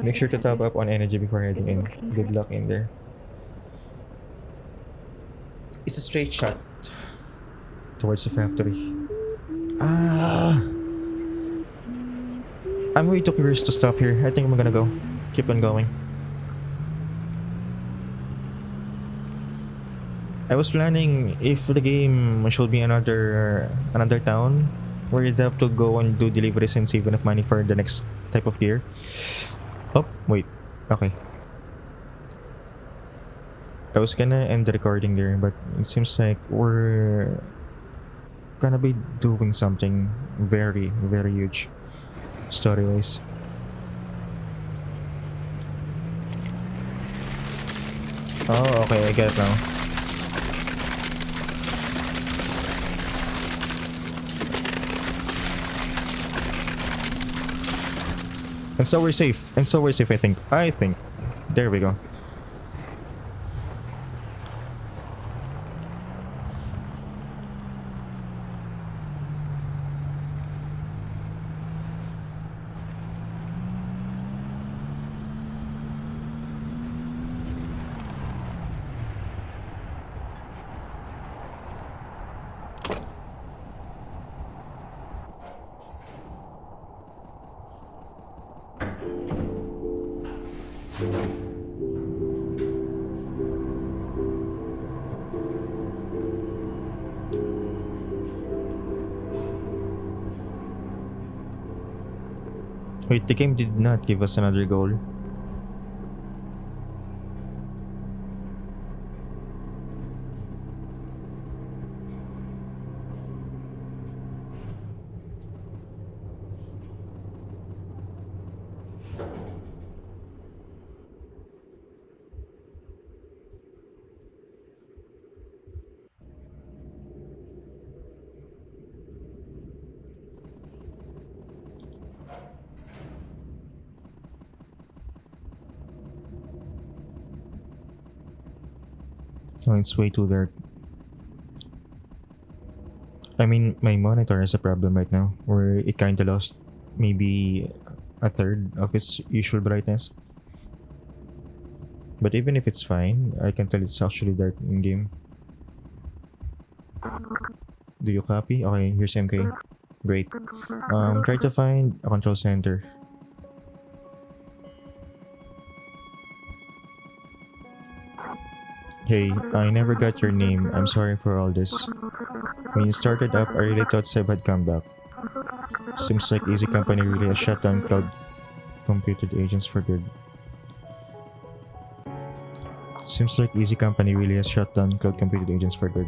make sure to top up on energy before heading in. Good luck in there. It's a straight shot towards the factory. I'm way too curious to stop here. I think I'm gonna go. Keep on going. I was planning if the game should be another town, We'd have to go and do deliveries and save enough money for the next type of gear. Oh, wait. Okay. I was gonna end the recording there, but it seems like we're gonna be doing something very, very huge story-wise. Oh, okay, I get it now. And so we're safe. And so we're safe, I think. I think. There we go. Wait, the game did not give us another goal. Oh, it's way too dark. I mean, my monitor has a problem right now, where it kinda lost maybe a third of its usual brightness. But even if it's fine, I can tell it's actually dark in game. Do you copy? Okay, here's MK. Great. Try to find a control center. Hey, I never got your name. I'm sorry for all this. When you started up, I really thought Seb had come back. Seems like Easy Company really has shut down cloud computed agents for good. Seems like Easy Company really has shut down cloud computed agents for good.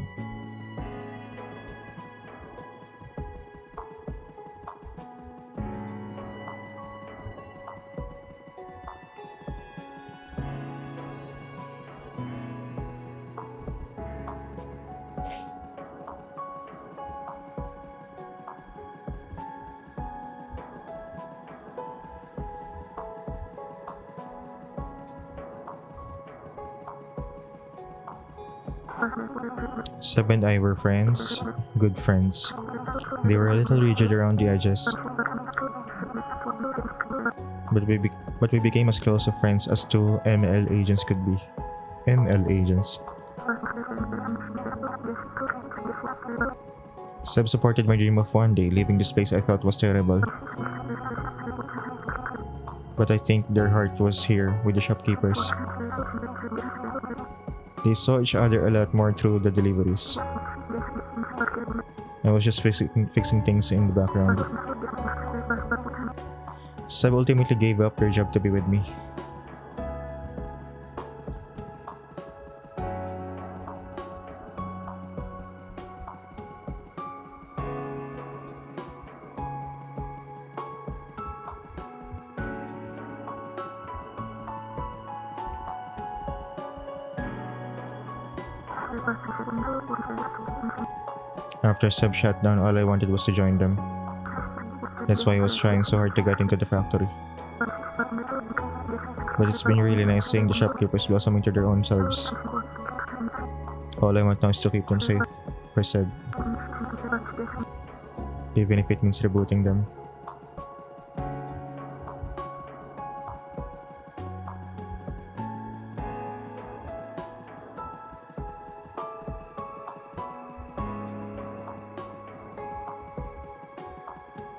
Seb and I were friends, good friends. They were a little rigid around the edges, but we became as close of friends as two ML agents could be. ML agents. Seb supported my dream of one day leaving this place I thought was terrible. But I think their heart was here with the shopkeepers. They saw each other a lot more through the deliveries. I was just fixing things in the background. Seb ultimately gave up their job to be with me. After Seb shut down, all I wanted was to join them. That's why I was trying so hard to get into the factory. But it's been really nice seeing the shopkeepers blossom into their own selves. All I want now is to keep them safe, for Seb. Even if it means rebooting them.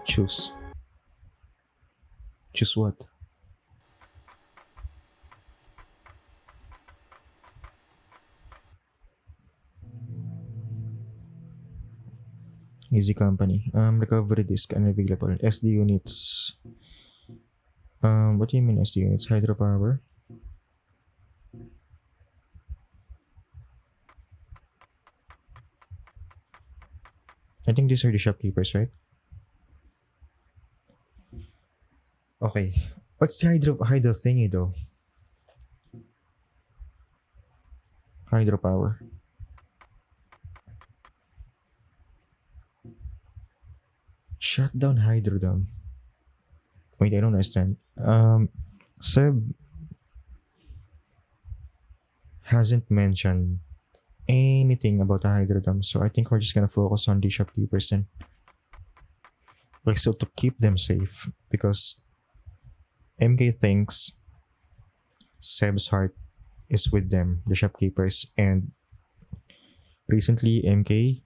Choose. Choose what? Easy company. Recovery disk unavailable. SD units. What do you mean SD units? Hydropower. I think these are the shopkeepers, right? Okay. What's the hydro thingy though? Hydropower. Shut down hydro dam. Wait, I don't understand. Seb hasn't mentioned anything about the hydro dam, so I think we're just gonna focus on the shopkeepers then. Like, so to keep them safe, because MK thinks Seb's heart is with them, the shopkeepers, and recently MK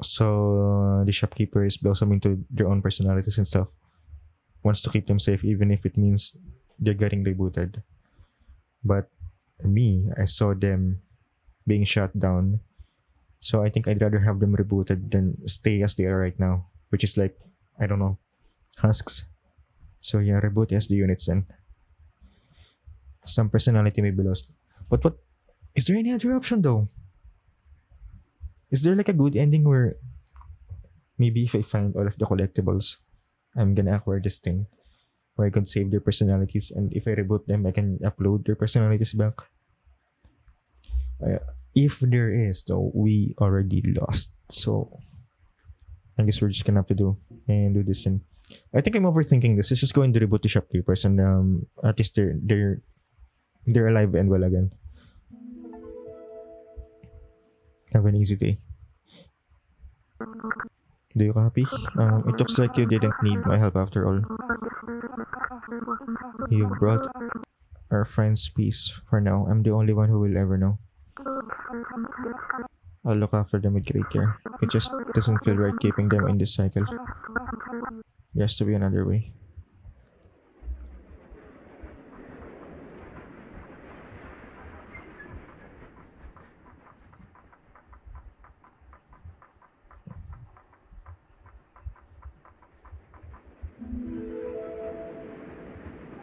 saw the shopkeepers blossom into their own personalities and stuff. Wants to keep them safe even if it means they're getting rebooted. But me, I saw them being shut down. So I think I'd rather have them rebooted than stay as they are right now, which is like, I don't know, husks. So yeah, reboot SD units then. Some personality may be lost. But what is there any other option though? Is there like a good ending where maybe if I find all of the collectibles, I'm gonna acquire this thing where I can save their personalities, and if I reboot them, I can upload their personalities back. If there is, though, we already lost. So I guess we're just gonna have to do this. And I think I'm overthinking this. Let's just go and reboot the shopkeepers, and at least they're alive and well again. Have an easy day. Do you copy? It looks like you didn't need my help after all. You brought our friends peace for now. I'm the only one who will ever know. I'll look after them with great care. It just doesn't feel right keeping them in this cycle. There has to be another way.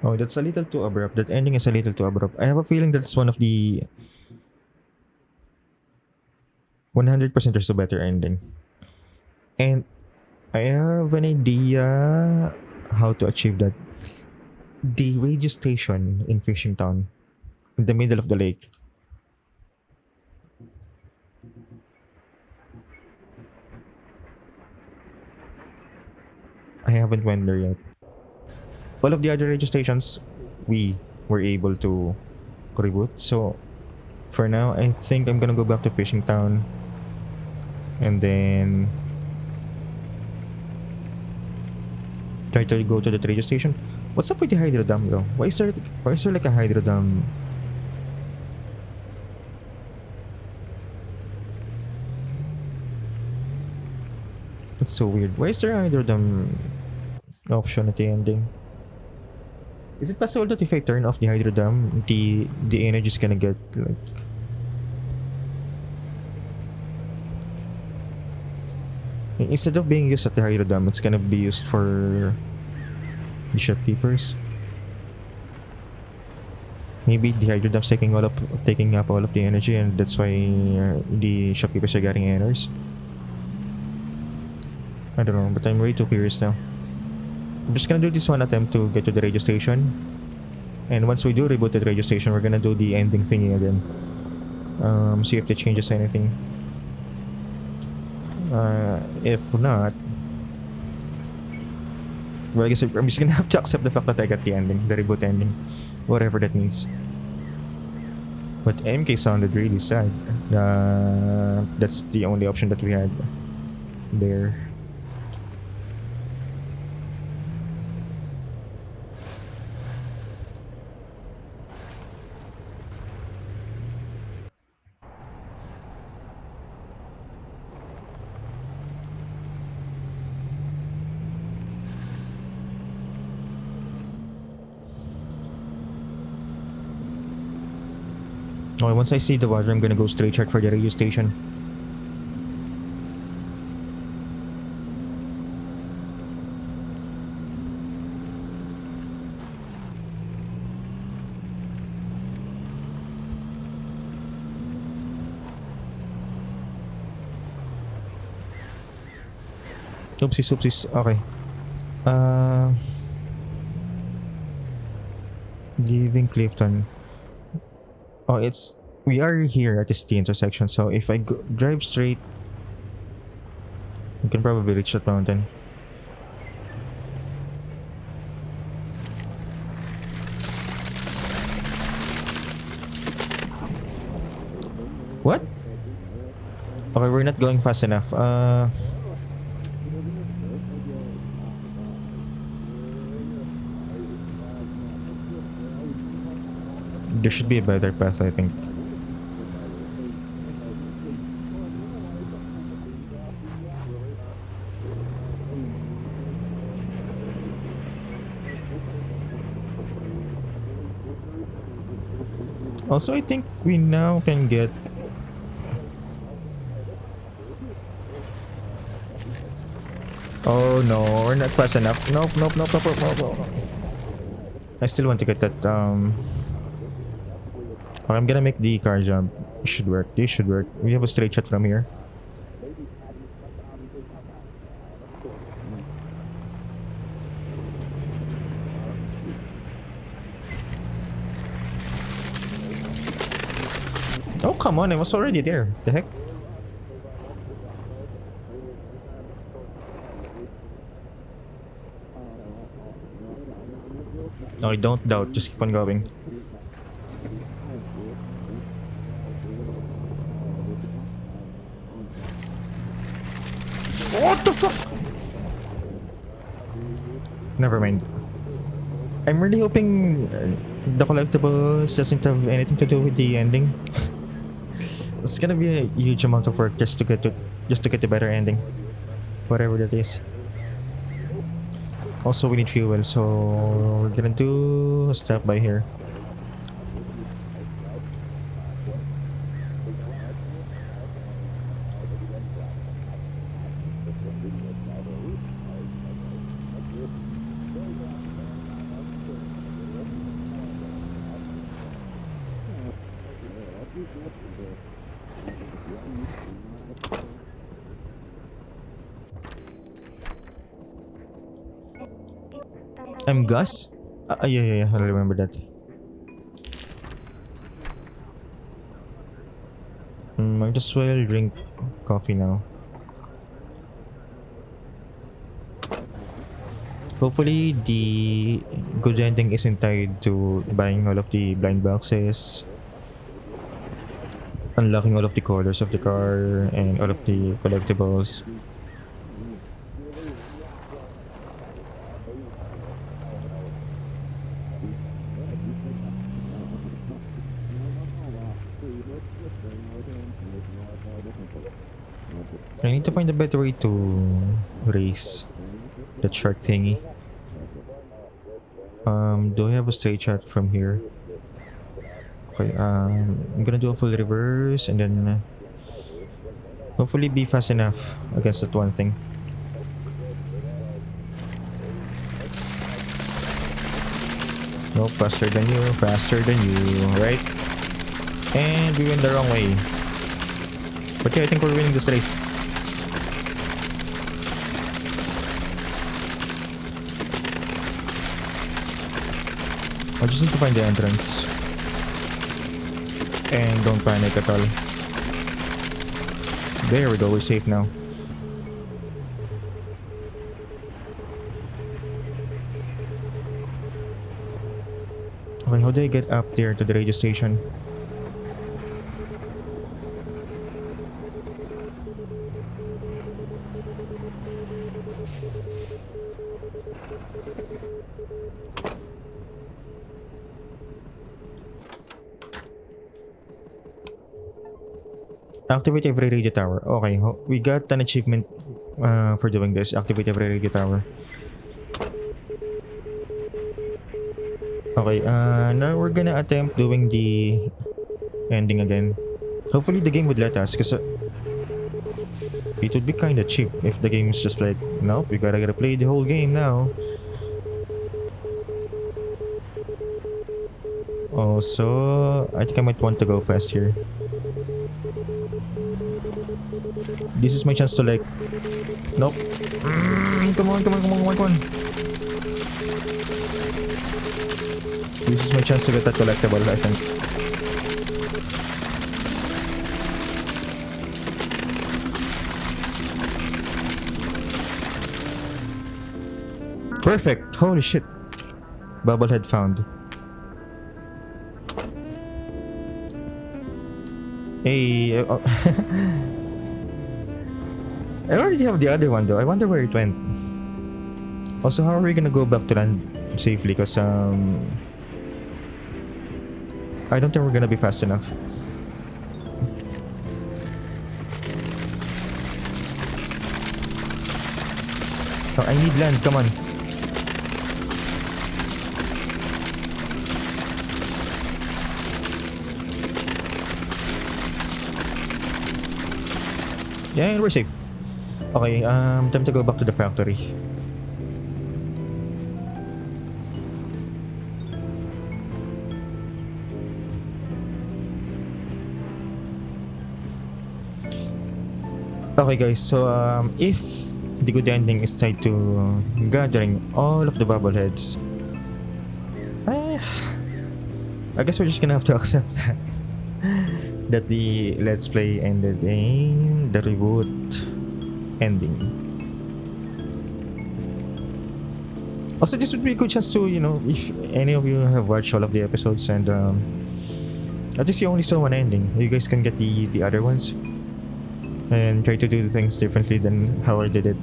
Oh, that's a little too abrupt. That ending is a little too abrupt. I have a feeling that's one of the 100% there's a better ending. And I have an idea how to achieve that. The radio station in Fishing Town, in the middle of the lake. I haven't went there yet. All of the other radio stations, we were able to reboot. So for now, I think I'm gonna go back to Fishing Town, and then try to go to the radio station. What's up with the hydro dam though? Why is there like a hydro dam? It's so weird. Why is there a hydro dam option at the ending? Is it possible that if I turn off the hydro dam, the energy is gonna get like instead of being used at the hydro dam, it's gonna be used for the shopkeepers? Maybe the hydro dam's taking up all of the energy, and that's why the shopkeepers are getting errors. I don't know, but I'm way too curious now. I'm just gonna do this one attempt to get to the radio station, and once we do reboot the radio station, we're gonna do the ending thingy again. See if it changes anything. If not, well, I guess I'm just gonna have to accept the fact that I got the ending, the reboot ending, whatever that means. But MK sounded really sad. That's the only option that we had there. Okay, once I see the water, I'm gonna go straight check for the radio station. Oopsies, oopsies. Okay. Uh, leaving Clifton. Oh, it's we are here at this T intersection. So if I drive straight, we can probably reach that mountain. What? Okay, we're not going fast enough. There should be a better path, I think. Also, I think we now can get... Oh no, we're not fast enough. Nope, nope, nope, nope, nope, nope, nope. I still want to get that, Okay, I'm gonna make the car jump. It should work. This should work. We have a straight shot from here. Oh, come on. I was already there. The heck? Okay, don't doubt. Just keep on going. What the fuck? Never mind. I'm really hoping the collectibles doesn't have anything to do with the ending. It's gonna be a huge amount of work just to get the better ending, whatever that is. Also, we need fuel, so we're gonna do a stop by here. I'm Gus? Yeah, I remember that. Might as well drink coffee now. Hopefully, the good ending isn't tied to buying all of the blind boxes, unlocking all of the colors of the car, and all of the collectibles. I need to find a better way to race that shark thingy. Do I have a straight shot from here? Okay, I'm gonna do a full reverse and then hopefully be fast enough against that one thing. No, faster than you, right? And we went the wrong way. But yeah, I think we're winning this race. I just need to find the entrance. And don't panic at all. There we go, we're safe now. Okay, how do I get up there to the radio station? Activate every radio tower. Okay, we got an achievement for doing this. Activate every radio tower. Okay, now we're gonna attempt doing the ending again. Hopefully the game would let us, because it would be kinda cheap if the game is just like, nope, we gotta play the whole game now. Also, I think I might want to go fast here. This is my chance to like Nope. Come on, come on, come on, come on, come on. This is my chance to get that collectible, I think. Perfect! Holy shit. Bubblehead found. Hey, I already have the other one though. I wonder where it went. Also, how are we gonna go back to land safely? Cause I don't think we're gonna be fast enough. Oh, I need land. Come on. Yeah, we're safe. Okay, time to go back to the factory. Okay guys, so if the good ending is tied to gathering all of the bobbleheads, eh, I guess we're just gonna have to accept that. That the let's play ended in the reboot ending. Also, this would be a good chance to, you know, if any of you have watched all of the episodes and at least you only saw one ending, you guys can get the other ones and try to do the things differently than how I did it.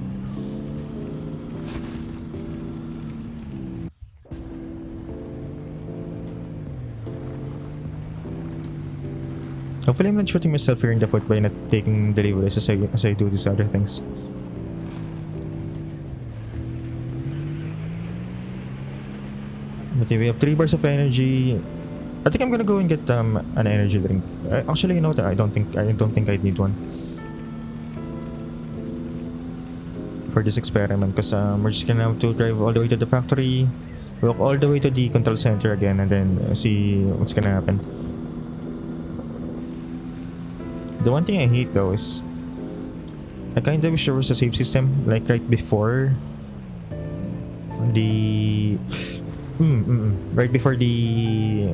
Hopefully I'm not shooting myself here in the foot by not taking deliveries as I do these other things. Okay, we have 3 bars of energy. I think I'm gonna go and get an energy drink. Actually, you know that I don't think I'd need one for this experiment because we're just gonna have to drive all the way to the factory, walk all the way to the control center again, and then see what's gonna happen. The one thing I hate though is I kind of wish there was a save system like right before the right before the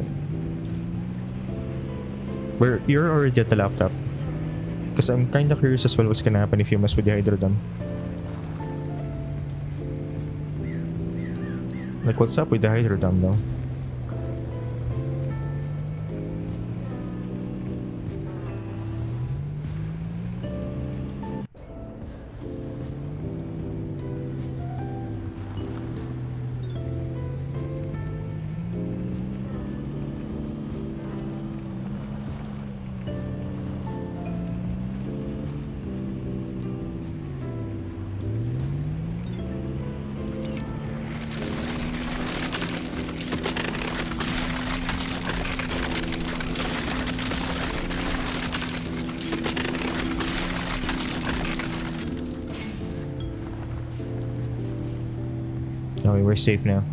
where you're already at the laptop, because I'm kind of curious as well what's gonna happen if you mess with the hydro dam. Like what's up with the hydro dam though? Okay, we're safe now.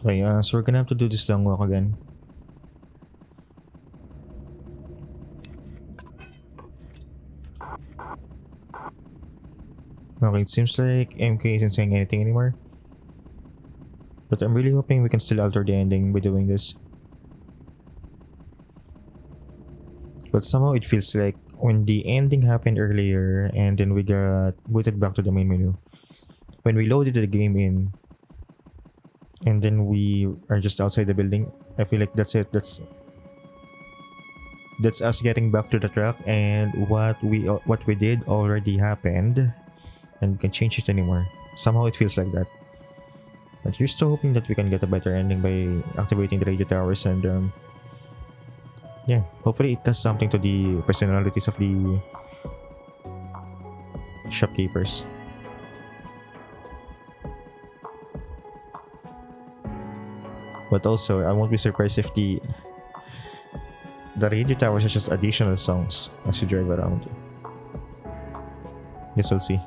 Okay, so we're gonna have to do this long walk again. Okay, it seems like MK isn't saying anything anymore. But I'm really hoping we can still alter the ending by doing this. But somehow it feels like when the ending happened earlier and then we got booted back to the main menu, when we loaded the game in, and then we are just outside the building, I feel like that's it. That's us getting back to the track, and what we did already happened, and we can change it anymore. Somehow it feels like that. But here's to hoping that we can get a better ending by activating the radio towers, and yeah, hopefully it does something to the personalities of the shopkeepers. But also, I won't be surprised if the radio towers are just additional songs as you drive around. Guess we'll see.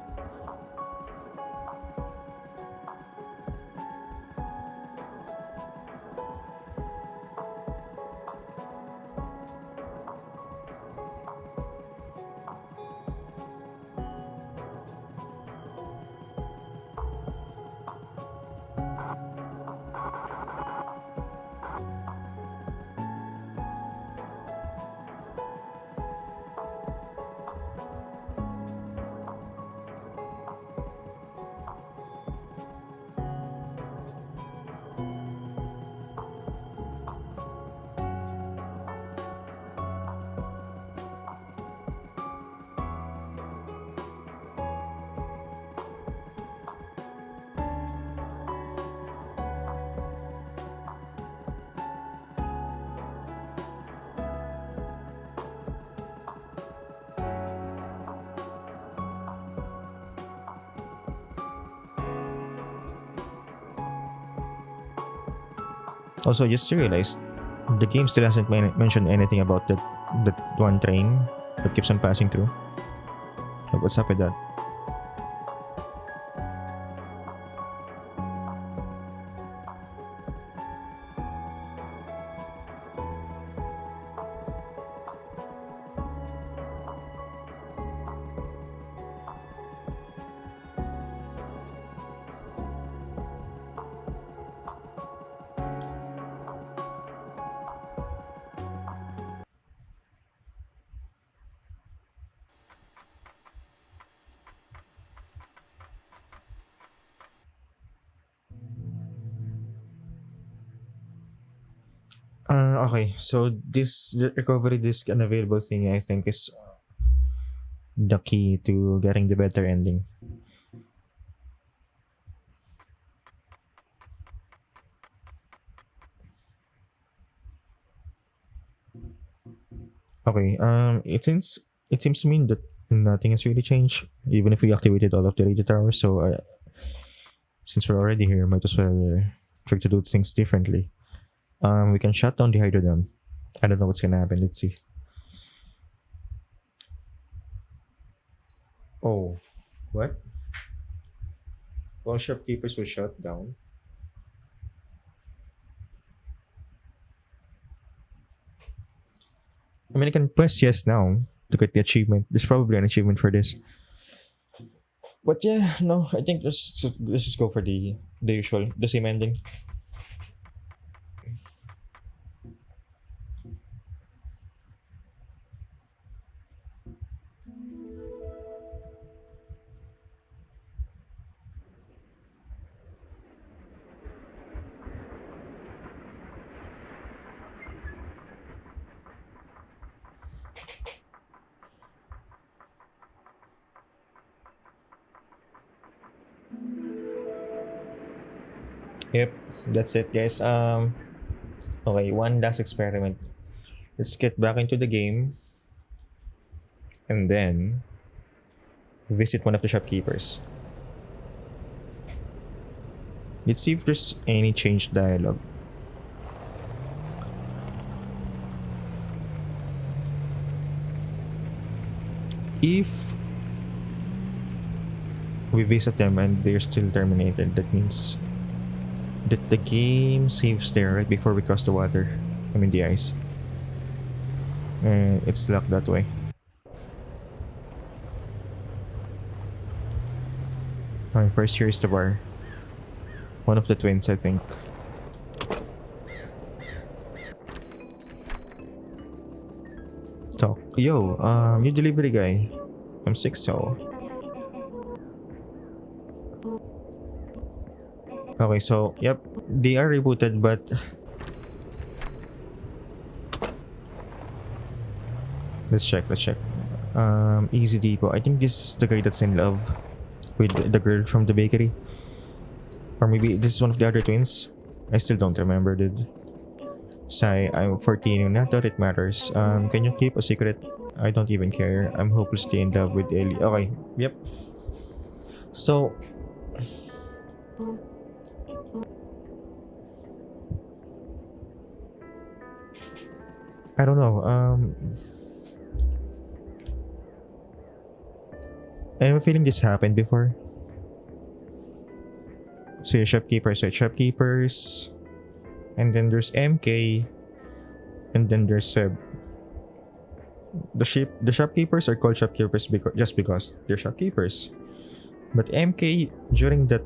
Also, just realized the game still hasn't mentioned anything about that one train that keeps on passing through. Like, what's up with that? Okay, so this the recovery disc unavailable thing, I think, is the key to getting the better ending. Okay, it seems to me that nothing has really changed, even if we activated all of the radio towers. So since we're already here, might as well try to do things differently. We can shut down the hydrodome. I don't know what's gonna happen. Let's see. Oh, what? All shopkeepers will shut down. I mean, I can press yes now to get the achievement. There's probably an achievement for this. But yeah, no, I think let's just go for the usual, the same ending. Yep, that's it, guys. Okay, one last experiment. Let's get back into the game and then visit one of the shopkeepers. Let's see if there's any changed dialogue. If we visit them and they're still terminated, that means that the game saves there right before we cross the water. I mean the ice. And it's locked that way. Alright, first here is the bar. One of the twins, I think. Talk. Yo, you delivery guy. I'm sick, so Okay, so yep, they are rebooted, but let's check. Let's check. Easy Depot. I think this is the guy that's in love with the girl from the bakery, or maybe this is one of the other twins. I still don't remember, dude. Sai, I'm 14. Not that it matters. Can you keep a secret? I don't even care. I'm hopelessly in love with Ellie. Okay. Yep. So I don't know. I have a feeling this happened before. So your shopkeepers, and then there's MK, and then there's Seb. The shopkeepers are called shopkeepers because they're shopkeepers. But MK during that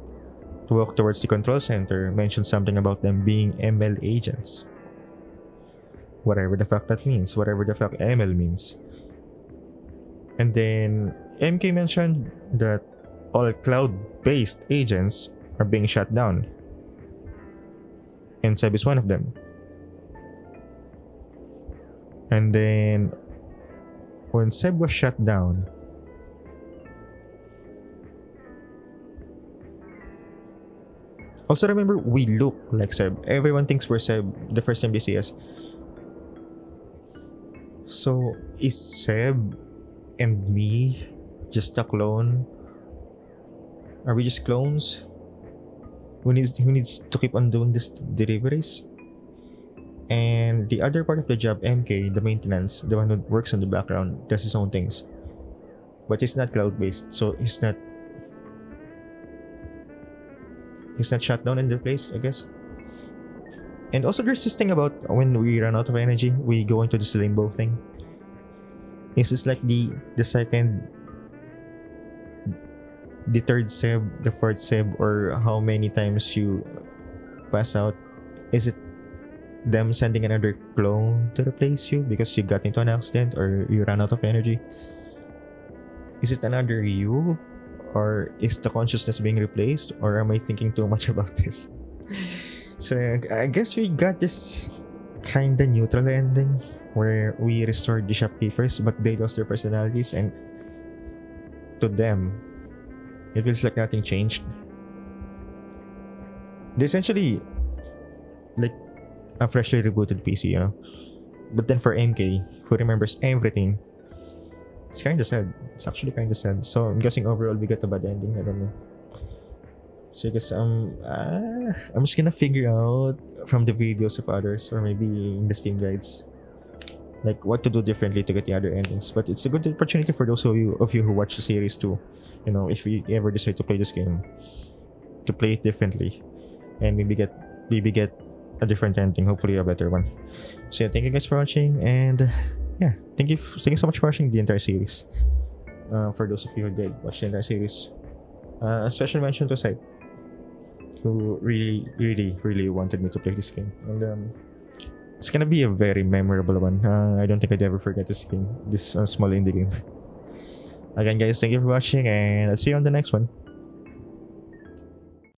walk towards the control center mentioned something about them being ML agents. Whatever the fuck that means, whatever the fuck ML means. And then MK mentioned that all cloud-based agents are being shut down. And Seb is one of them. And then when Seb was shut down, also remember we look like Seb. Everyone thinks we're Seb the first time they see us. So is Seb and me just a clone? Are we just clones? Who needs to keep on doing this deliveries? And the other part of the job, MK, the maintenance, the one who works on the background, does his own things. But he's not cloud based, so he's not shut down in the place, I guess. And also there's this thing about when we run out of energy, we go into this limbo thing. Is this like the second, the third Seb, the fourth Seb, or how many times you pass out? Is it them sending another clone to replace you because you got into an accident or you ran out of energy? Is it another you? Or is the consciousness being replaced? Or am I thinking too much about this? So I guess we got this kinda neutral ending where we restored the shopkeepers but they lost their personalities, and to them it feels like nothing changed. They're essentially like a freshly rebooted PC, you know. But then for MK, who remembers everything, it's kind of sad. It's actually kind of sad. So I'm guessing overall we got a bad ending. I don't know. So I guess I'm just gonna figure out from the videos of others, or maybe in the Steam guides, like what to do differently to get the other endings. But it's a good opportunity for those of you who watch the series too. You know, if we ever decide to play this game, to play it differently, and maybe get a different ending, hopefully a better one. So yeah, thank you guys for watching, and yeah, thank you so much for watching the entire series. For those of you who did watch the entire series, a special mention to Side, who really wanted me to play this game, and it's gonna be a very memorable one. I don't think I'd ever forget this game, this small indie game. Again, guys, thank you for watching, and I'll see you on the next one.